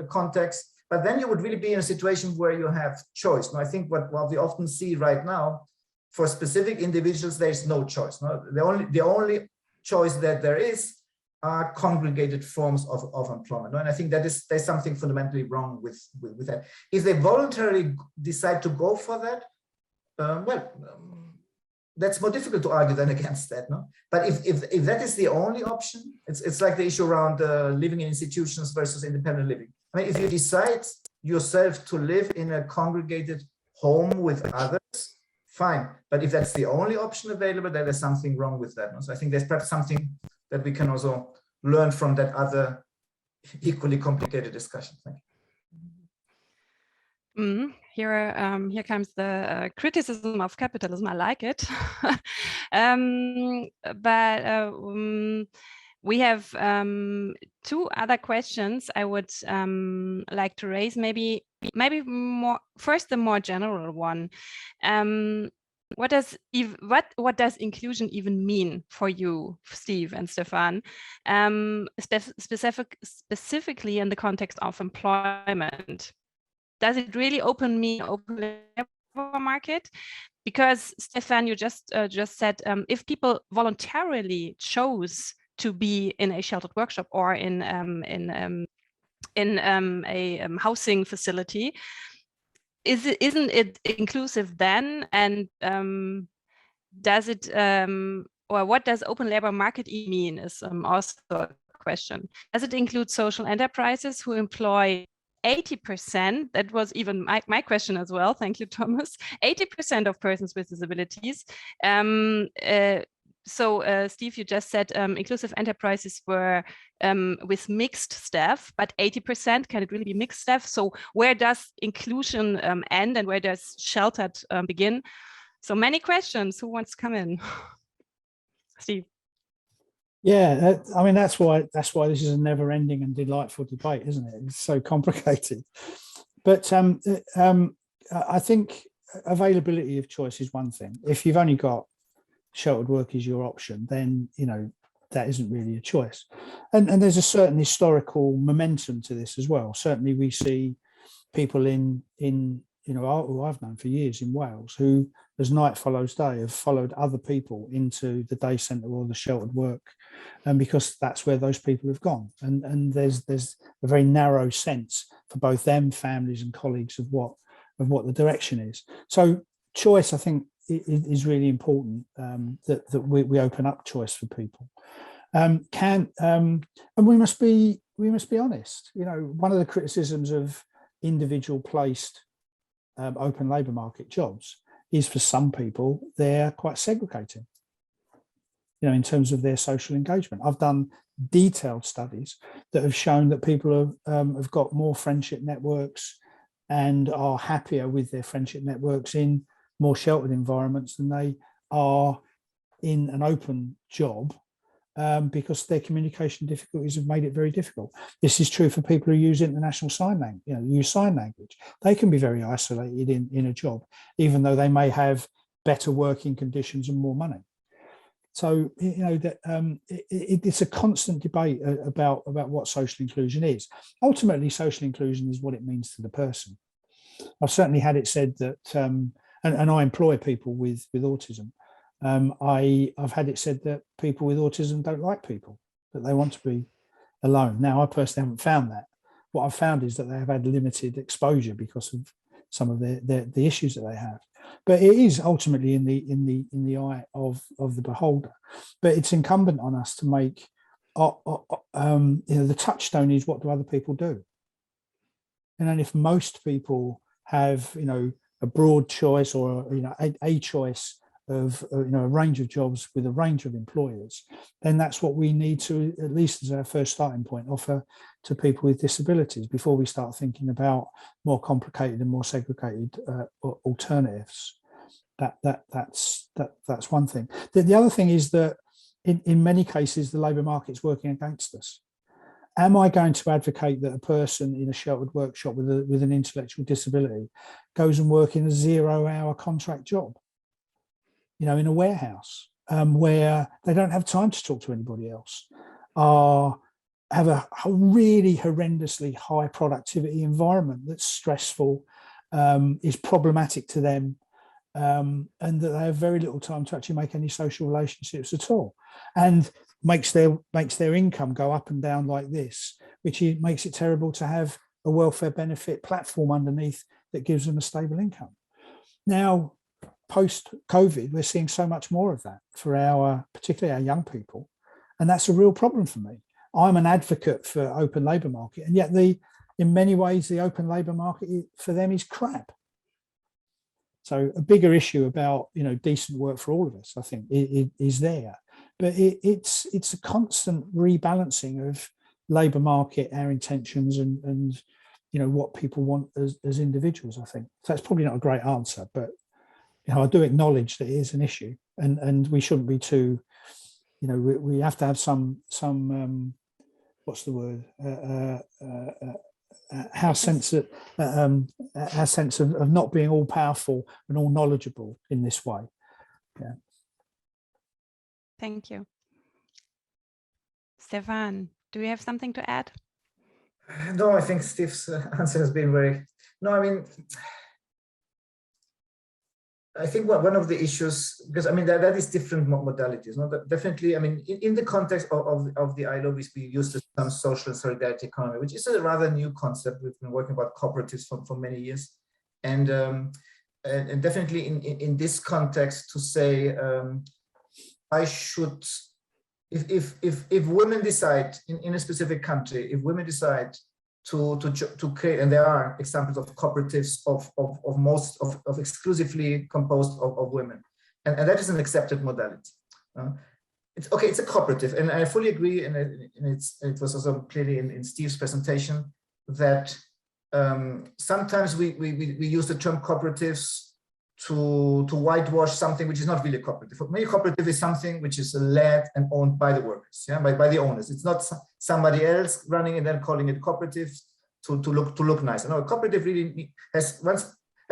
context. But then you would really be in a situation where you have choice. Now, I think what we often see right now, for specific individuals, there's no choice. No? The only choice that there is are congregated forms of employment. No? And I think there's something fundamentally wrong with that. If they voluntarily decide to go for that, that's more difficult to argue than against that. No? But if that is the only option, it's like the issue around living in institutions versus independent living. I mean, if you decide yourself to live in a congregated home with others, fine. But if that's the only option available, then there's something wrong with that. So I think there's perhaps something that we can also learn from that other equally complicated discussion. Thank you. Here comes the criticism of capitalism. I like it. We have two other questions I would like to raise. Maybe more first, the more general one. What does inclusion even mean for you, Steve and Stefan? Specifically in the context of employment. Does it really open labor market? Because Stefan, you just said if people voluntarily chose to be in a sheltered workshop or in a housing facility, isn't it inclusive then? And does it or what does open labor market mean is also a question. Does it include social enterprises who employ 80%? That was even my question as well. Thank you, Thomas. 80% of persons with disabilities. So Steve, you just said inclusive enterprises were with mixed staff, but 80%, can it really be mixed staff? So where does inclusion end and where does sheltered begin? So many questions. Who wants to come in? Steve. Yeah, I mean, that's why this is a never-ending and delightful debate, isn't it? It's so complicated. But I think availability of choice is one thing. If you've only got sheltered work as your option, then that isn't really a choice. And there's a certain historical momentum to this as well. Certainly, we see people in who I've known for years in Wales who, as night follows day, have followed other people into the day centre or the sheltered work, and because that's where those people have gone. And there's a very narrow sense for both them, families and colleagues of what the direction is. So choice, I think, is really important, that we open up choice for people. And we must be honest. One of the criticisms of individual placed open labour market jobs is, for some people, they're quite segregating, in terms of their social engagement. I've done detailed studies that have shown that people have got more friendship networks and are happier with their friendship networks in more sheltered environments than they are in an open job, because their communication difficulties have made it very difficult. This is true for people who use international sign language, use sign language. They can be very isolated in a job, even though they may have better working conditions and more money. So, it's a constant debate about what social inclusion is. Ultimately, social inclusion is what it means to the person. I've certainly had it said that, and I employ people with autism. I've had it said that people with autism don't like people, that they want to be alone. Now, I personally haven't found that. What I've found is that they have had limited exposure because of some of the issues that they have. But it is ultimately in the eye of the beholder. But it's incumbent on us to make the touchstone is, what do other people do? And then if most people have a broad choice or a choice of a range of jobs with a range of employers, then that's what we need to, at least as our first starting point, offer to people with disabilities before we start thinking about more complicated and more segregated alternatives. That's one thing. The other thing is that in many cases the labour market's working against us. Am I going to advocate that a person in a sheltered workshop with an intellectual disability goes and work in a 0-hour contract job, in a warehouse where they don't have time to talk to anybody else, have a really horrendously high productivity environment that's stressful, is problematic to them, and that they have very little time to actually make any social relationships at all, and makes their income go up and down like this, which makes it terrible to have a welfare benefit platform underneath that gives them a stable income. Now, post-COVID, we're seeing so much more of that for particularly our young people, and that's a real problem for me. I'm an advocate for open labour market, and yet in many ways the open labour market for them is crap. So a bigger issue about decent work for all of us, I think, is there. But it's a constant rebalancing of labour market, our intentions, and what people want as individuals, I think. So that's probably not a great answer, but I do acknowledge that it is an issue, and we shouldn't be too, we have to have some what's the word? Our sense of not being all powerful and all knowledgeable in this way. Yeah. Thank you. Stefan, do you have something to add? No, I think Steve's answer has been very, no, I mean, I think one of the issues, because I mean, that is different modalities. No? Definitely, I mean, in the context of the ILO, we use the term social solidarity economy, which is a rather new concept. We've been working about cooperatives for many years. And definitely in this context to say, I should, if women decide in a specific country, if women decide to create, and there are examples of cooperatives of exclusively composed of women, and that is an accepted modality. It's okay, it's a cooperative, and I fully agree, and it was also clearly in Steve's presentation that sometimes we use the term cooperatives to whitewash something which is not really a cooperative. For me, a cooperative is something which is led and owned by the workers, by the owners. It's not somebody else running and then calling it cooperative to look nice. No, a cooperative really has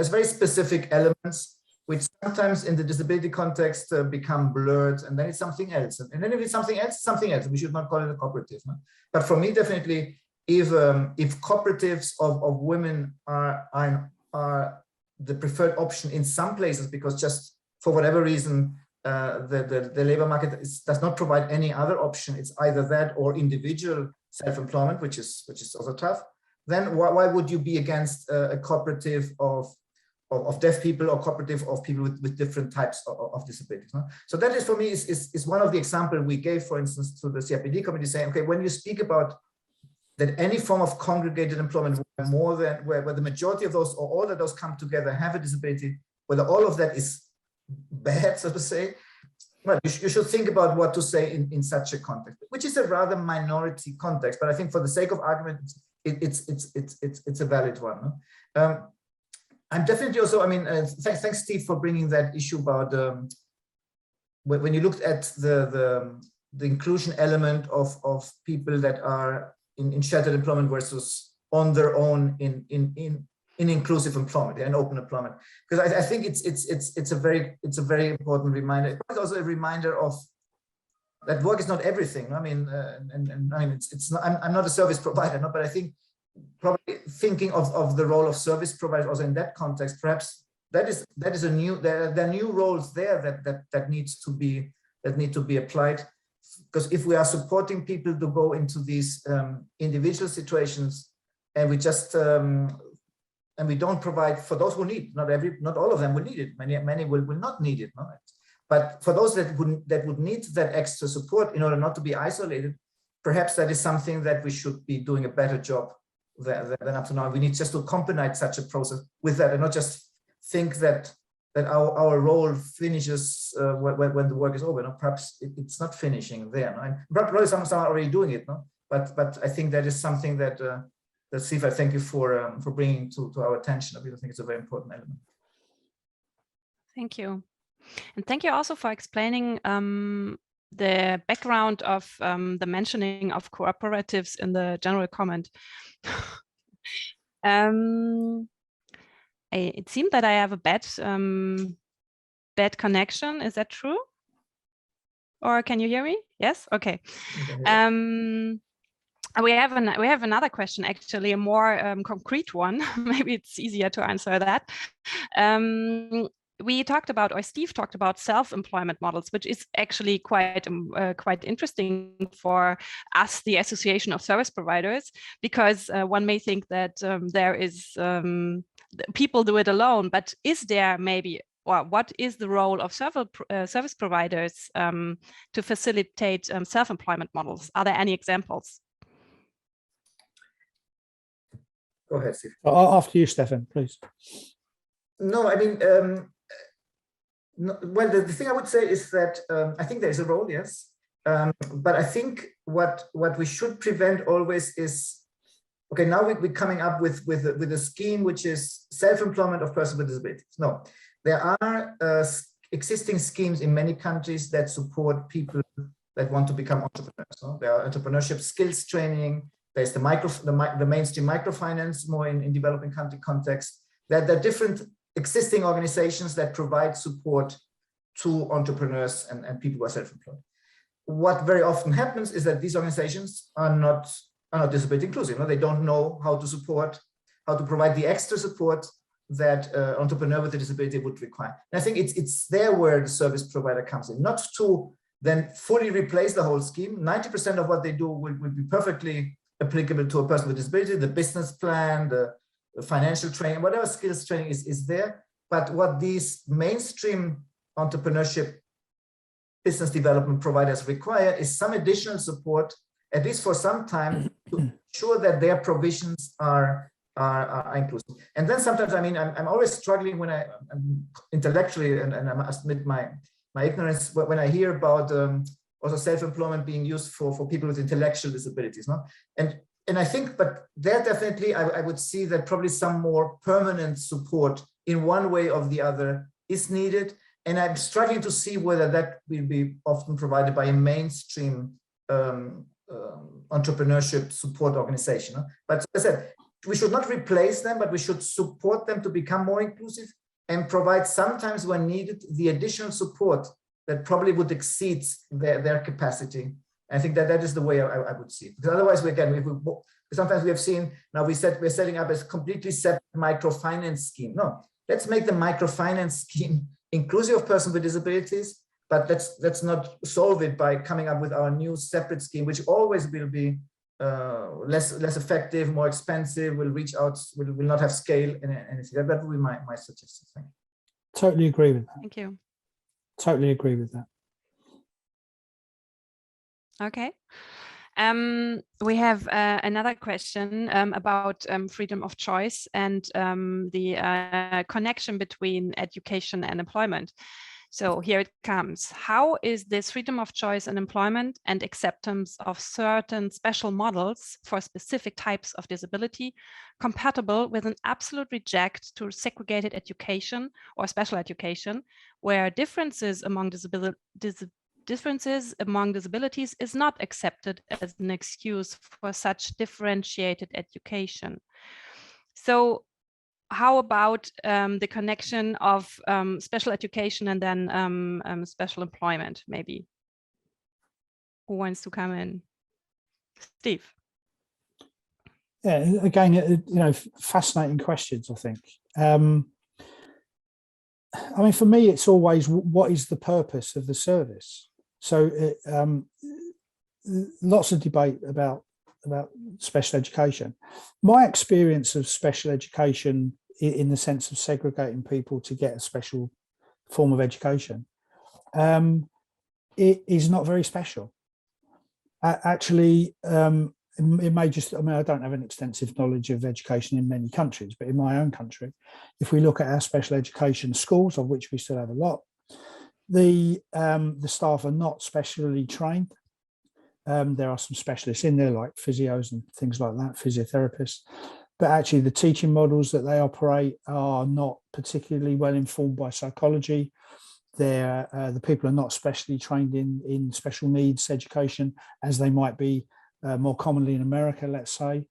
very specific elements which sometimes in the disability context become blurred, and then it's something else. And then if it's something else, it's something else. We should not call it a cooperative. No? But for me, definitely, if cooperatives of women are the preferred option in some places, because just for whatever reason the labor market does not provide any other option, it's either that or individual self-employment, which is also tough, then why would you be against a cooperative of deaf people or cooperative of people with different types of disabilities? No? So that is, for me, is one of the examples we gave, for instance, to the CRPD committee, saying, okay, when you speak about that any form of congregated employment where the majority of those or all of those come together have a disability, whether all of that is bad, so to say, well, you should think about what to say in such a context, which is a rather minority context. But I think for the sake of argument, it's a valid one. No? I'm definitely also, I mean, thanks Steve for bringing that issue about when you looked at the inclusion element of people that are in sheltered employment versus on their own in inclusive employment and open employment, because I think it's a very important reminder. It's also a reminder of that work is not everything. I mean, and I mean, it's not, I'm not a service provider, no, but I think probably thinking of the role of service providers also in that context, perhaps that is a new, there are new roles there that need to be applied. Because if we are supporting people to go into these individual situations, and we just and we don't provide for those who need, not all of them will need it. Many will not need it. No? But for those that would need that extra support in order not to be isolated, perhaps that is something that we should be doing a better job than up to now. We need just to accompany such a process with that, and not just think that that our role finishes when the work is over. No? Perhaps it's not finishing there. No? And probably some are already doing it. No? But I think that is something that Steve, I thank you for bringing to our attention. I really think it's a very important element. Thank you. And thank you also for explaining the background of the mentioning of cooperatives in the general comment. It seemed that I have a bad connection. Is that true? Or can you hear me? Yes. Okay. We have another question, actually, a more concrete one. Maybe it's easier to answer that. We talked about, or Steve talked about, self-employment models, which is actually quite interesting for us, the Association of Service Providers, because one may think that there is people do it alone, but is there maybe, or what is the role of service providers to facilitate self-employment models? Are there any examples? Go ahead, Steve. After you, Stefan, please. No, I mean, no, well, the thing I would say is that I think there is a role, yes, but I think what we should prevent always is, okay, now we're coming up with a scheme which is self-employment of persons with disabilities. No, there are existing schemes in many countries that support people that want to become entrepreneurs. No? There are entrepreneurship skills training. There's the mainstream microfinance, more in developing country context. There are different existing organizations that provide support to entrepreneurs and people who are self-employed. What very often happens is that these organizations are not disability inclusive. No? They don't know how to provide the extra support that an entrepreneur with a disability would require. And I think it's there where the service provider comes in, not to then fully replace the whole scheme. 90% of what they do will be perfectly applicable to a person with disability, the business plan, the financial training, whatever skills training is there. But what these mainstream entrepreneurship business development providers require is some additional support, at least for some time, to ensure that their provisions are inclusive. And then sometimes, I mean, I'm always struggling when I'm intellectually, and I must admit my ignorance, when I hear about also self-employment being used for people with intellectual disabilities. No? And I think, but there definitely, I would see that probably some more permanent support in one way or the other is needed. And I'm struggling to see whether that will be often provided by a mainstream entrepreneurship support organization. No? But as I said, we should not replace them, but we should support them to become more inclusive and provide sometimes when needed the additional support that probably would exceed their capacity. I think that is the way I would see it. Because otherwise, sometimes we have seen, now we're setting up a completely separate microfinance scheme. No, let's make the microfinance scheme inclusive of persons with disabilities, but let's not solve it by coming up with our new separate scheme, which always will be less effective, more expensive, will reach out, will not have scale and anything. That would be my suggestion. Thank you. Totally agree with that. Thank you. Totally agree with that. Okay. We have another question about freedom of choice and the connection between education and employment. So here it comes. How is this freedom of choice in employment and acceptance of certain special models for specific types of disability compatible with an absolute reject to segregated education or special education, where differences among disabilities is not accepted as an excuse for such differentiated education? So how about the connection of special education and then special employment, maybe? Who wants to come in? Steve. Yeah, again, fascinating questions, I think. I mean, for me, it's always, what is the purpose of the service? So lots of debate about special education. My experience of special education in the sense of segregating people to get a special form of education, it is not very special. Actually, it may just, I mean, I don't have an extensive knowledge of education in many countries, but in my own country, if we look at our special education schools, of which we still have a lot, the staff are not specially trained. There are some specialists in there like physios and things like that, physiotherapists, but actually the teaching models that they operate are not particularly well informed by psychology. The people are not specially trained in special needs education as they might be more commonly in America, let's say.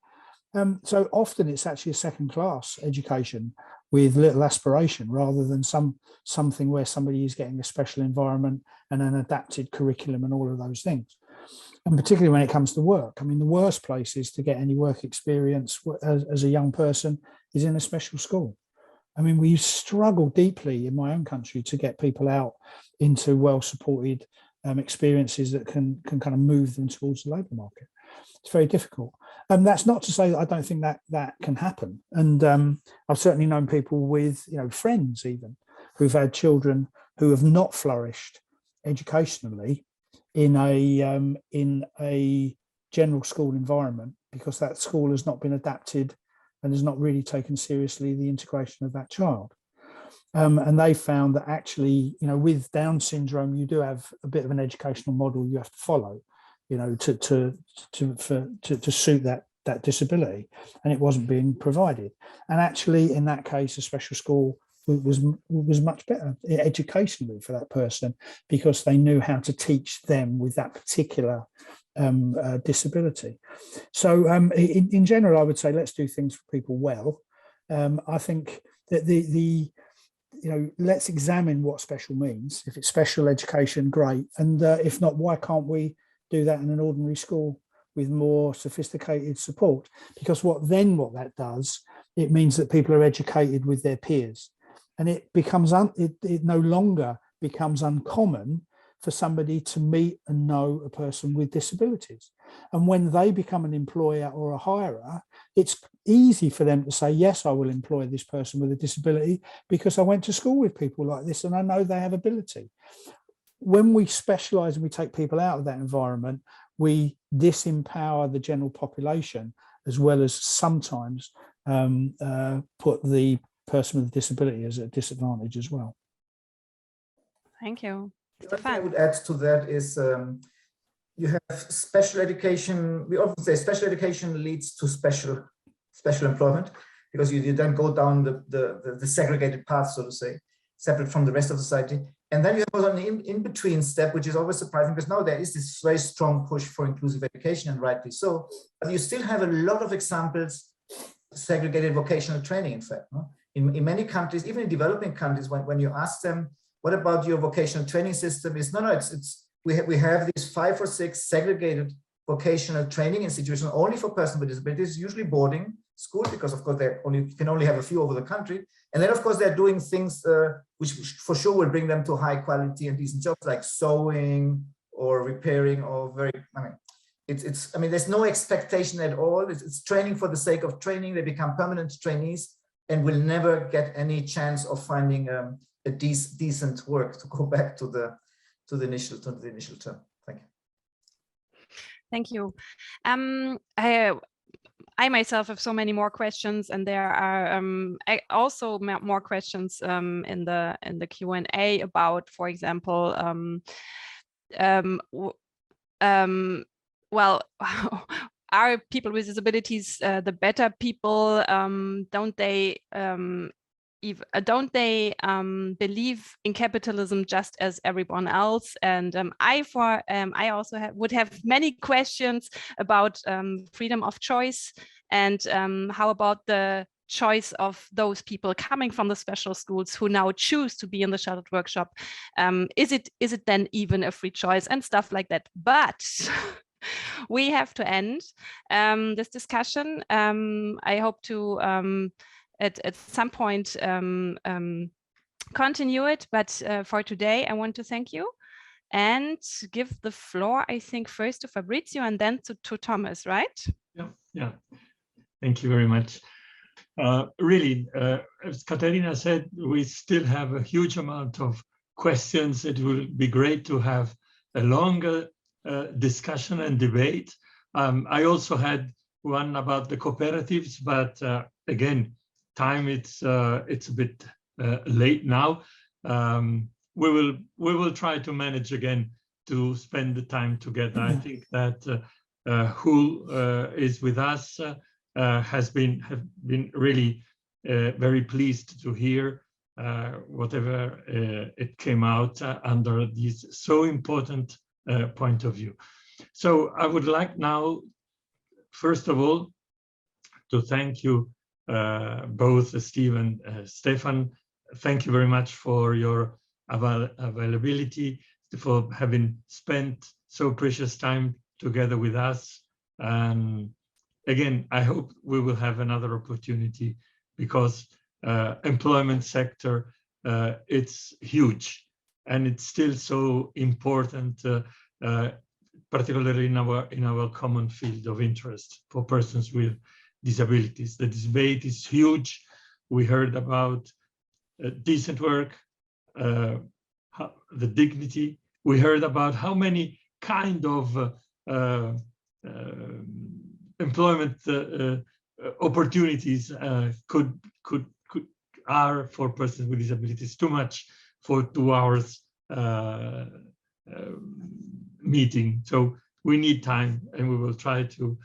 So often it's actually a second-class education with little aspiration rather than something where somebody is getting a special environment and an adapted curriculum and all of those things. And particularly when it comes to work, I mean, the worst places to get any work experience as a young person is in a special school. I mean, we struggle deeply in my own country to get people out into well-supported experiences that can kind of move them towards the labour market. It's very difficult. And that's not to say that I don't think that can happen. And I've certainly known people with, friends even, who've had children who have not flourished educationally in a general school environment because that school has not been adapted and has not really taken seriously the integration of that child. And they found that actually, with Down syndrome, you do have a bit of an educational model you have to follow, to suit that disability, and it wasn't being provided. And actually, in that case, a special school was much better educationally for that person because they knew how to teach them with that particular disability. So in general, I would say let's do things for people well. I think that let's examine what special means. If it's special education, great. And if not, why can't we do that in an ordinary school with more sophisticated support? Because what that does, it means that people are educated with their peers. And it becomes it no longer becomes uncommon for somebody to meet and know a person with disabilities. And when they become an employer or a hirer, it's easy for them to say, yes, I will employ this person with a disability because I went to school with people like this and I know they have ability. When we specialise and we take people out of that environment, we disempower the general population as well as sometimes put the person with a disability as a disadvantage as well. Thank you. What I would add to that is you have special education. We often say special education leads to special employment because you then go down the segregated path, so to say, separate from the rest of society. And then you have also an in-between step, which is always surprising because now there is this very strong push for inclusive education, and rightly so. But you still have a lot of examples, segregated vocational training, in fact. No? In many countries, even in developing countries, when you ask them, what about your vocational training system? We have these 5 or 6 segregated vocational training institutions only for persons with disabilities, usually boarding school, because of course they can only have a few over the country. And then of course they're doing things which for sure will bring them to high quality and decent jobs like sewing or repairing or there's no expectation at all. It's training for the sake of training. They become permanent trainees and will never get any chance of finding a decent work, to go back to the initial term. Thank you. Thank you. I myself have so many more questions, and there are also more questions in the Q&A about, for example, well, are people with disabilities the better people? Don't they believe in capitalism just as everyone else? And I also would have many questions about freedom of choice, and how about the choice of those people coming from the special schools who now choose to be in the shuttled workshop? Is it then even a free choice and stuff like that? But we have to end this discussion. I hope to at some point continue it, but for today I want to thank you and give the floor, I think, first to Fabrizio and then to Thomas, right? Yeah. Thank you very much. Really, as Katarina said, we still have a huge amount of questions. It will be great to have a longer discussion and debate. I also had one about the cooperatives, but again, time it's a bit late now. We will try to manage again to spend the time together. I think that who is with us have been really very pleased to hear whatever it came out under this so important point of view. So I would like now, first of all, to thank you both, Steve and Stefan. Thank you very much for your availability, for having spent so precious time together with us. And again, I hope we will have another opportunity, because employment sector, it's huge, and it's still so important, particularly in our common field of interest for persons with disabilities. The debate is huge. We heard about decent work, the dignity. We heard about how many kind of employment opportunities are for persons with disabilities. Too much for 2 hours meeting. So we need time, and we will try to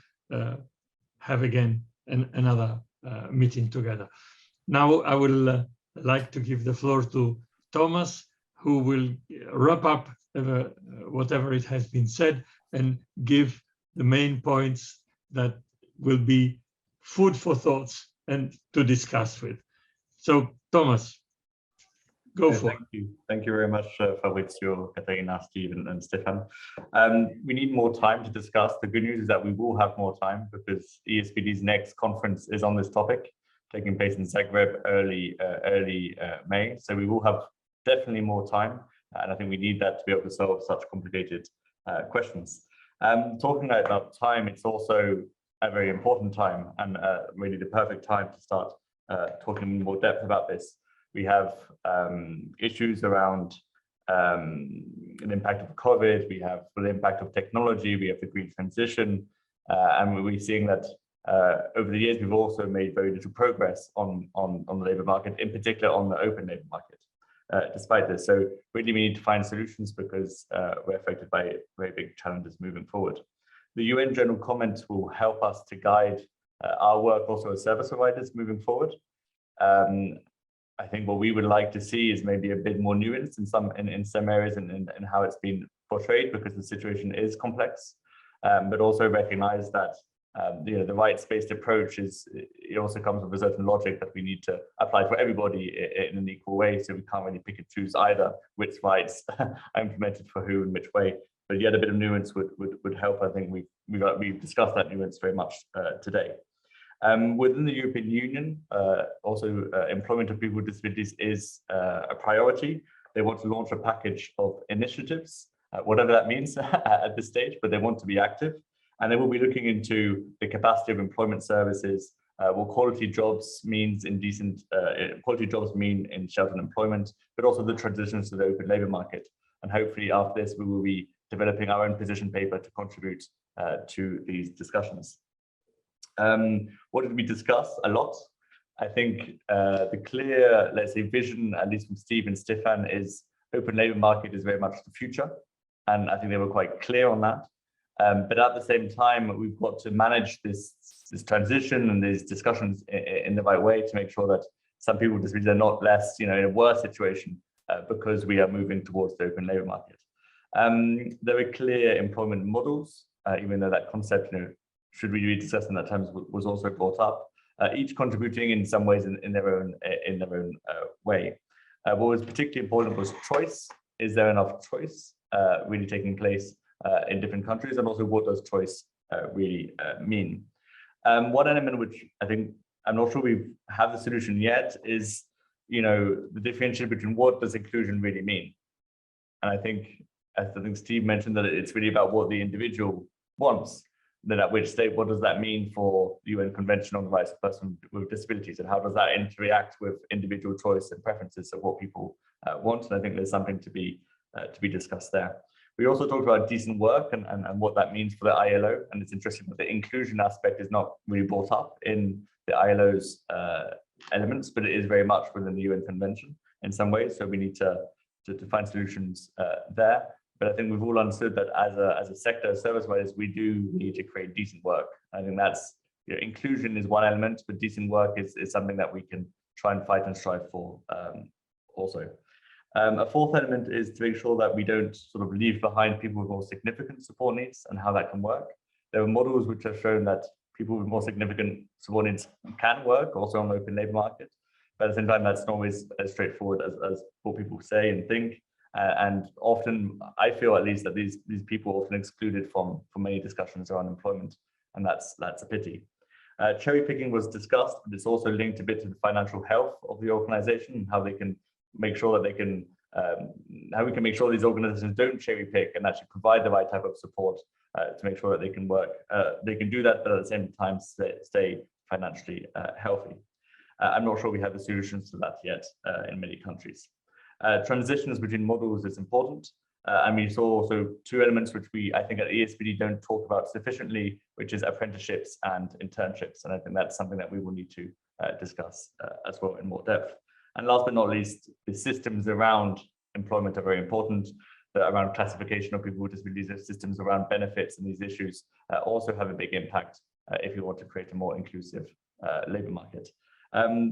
have again another meeting together. Now I will like to give the floor to Thomas, who will wrap up whatever it has been said and give the main points that will be food for thoughts and to discuss with. So Thomas, go for it. Thank you. Thank you very much, Fabrizio, Katerina, Steve, and Stefan. We need more time to discuss. The good news is that we will have more time, because EASPD's next conference is on this topic, taking place in Zagreb early May. So we will have definitely more time, and I think we need that to be able to solve such complicated questions. Talking about time, it's also a very important time, and really the perfect time to start talking in more depth about this. We have issues around the impact of COVID, we have the impact of technology, we have the green transition, and we're seeing that over the years we've also made very little progress on the labour market, in particular on the open labour market, despite this. So really we need to find solutions, because we're affected by very big challenges moving forward. The UN General Comment will help us to guide our work also as service providers moving forward. I think what we would like to see is maybe a bit more nuance in some areas and how it's been portrayed, because the situation is complex, but also recognize that the rights-based approach it also comes with a certain logic that we need to apply for everybody in an equal way. So we can't really pick and choose either which rights are implemented for who in which way. But yet a bit of nuance would help. I think we've discussed that nuance very much today. Within the European Union, also employment of people with disabilities is a priority. They want to launch a package of initiatives, whatever that means at this stage, but they want to be active. And they will be looking into the capacity of employment services, what quality jobs means in quality jobs mean in sheltered employment, but also the transitions to the open labour market. And hopefully after this, we will be developing our own position paper to contribute to these discussions. What did we discuss? A lot. I think the clear, let's say, vision, at least from Steve and Stefan, is open labour market is very much the future. And I think they were quite clear on that. But at the same time, we've got to manage this transition and these discussions in the right way to make sure that some people with disabilities are not less, in a worse situation because we are moving towards the open labour market. There are clear employment models, even though that concept, should we be discussing that terms, was also brought up. Each contributing in some ways in their own way. What was particularly important was choice. Is there enough choice really taking place in different countries, and also what does choice really mean? One element which I think I'm not sure we have the solution yet is, the differentiation between what does inclusion really mean. And I think Steve mentioned that it's really about what the individual wants. Then at which state, what does that mean for the UN Convention on the Rights of Persons with Disabilities, and how does that interact with individual choice and preferences of what people want? And I think there's something to be discussed there. We also talked about decent work and what that means for the ILO. And it's interesting that the inclusion aspect is not really brought up in the ILO's elements, but it is very much within the UN Convention in some ways. So we need to find solutions there. But I think we've all understood that as a sector, service-wise, we do need to create decent work. I think that's, inclusion is one element, but decent work is something that we can try and fight and strive for also. A fourth element is to make sure that we don't sort of leave behind people with more significant support needs and how that can work. There are models which have shown that people with more significant support needs can work also on the open labour market. But at the same time, that's not always as straightforward as what people say and think. And often, I feel at least that these people are often excluded from many discussions around employment, and that's a pity. Cherry picking was discussed, but it's also linked a bit to the financial health of the organisation and how they can make sure that they can, how we can make sure these organisations don't cherry pick and actually provide the right type of support to make sure that they can work. They can do that, but at the same time stay financially healthy. I'm not sure we have the solutions to that yet in many countries. Transitions between models is important. And we saw also two elements which I think at EASPD don't talk about sufficiently, which is apprenticeships and internships. And I think that's something that we will need to discuss as well in more depth. And last but not least, the systems around employment are very important. Around classification of people with disabilities, systems around benefits and these issues also have a big impact if you want to create a more inclusive labour market.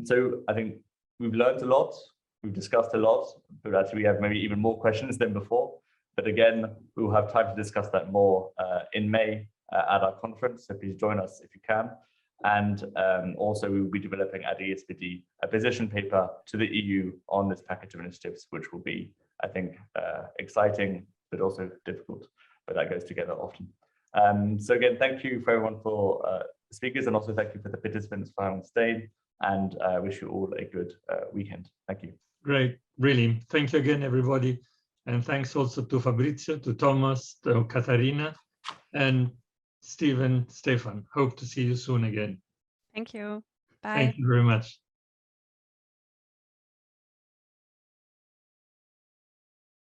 So I think we've learned a lot. We've discussed a lot, but actually we have maybe even more questions than before. But again, we will have time to discuss that more in May at our conference, so please join us if you can. And also we will be developing at EASPD a position paper to the EU on this package of initiatives, which will be, I think, exciting, but also difficult, but that goes together often. So again, thank you for everyone for the speakers, and also thank you for the participants for having stayed, and I wish you all a good weekend. Thank you. Great, really. Thank you again, everybody. And thanks also to Fabrizio, to Thomas, to Katharina, and Stefan. Hope to see you soon again. Thank you. Bye. Thank you very much.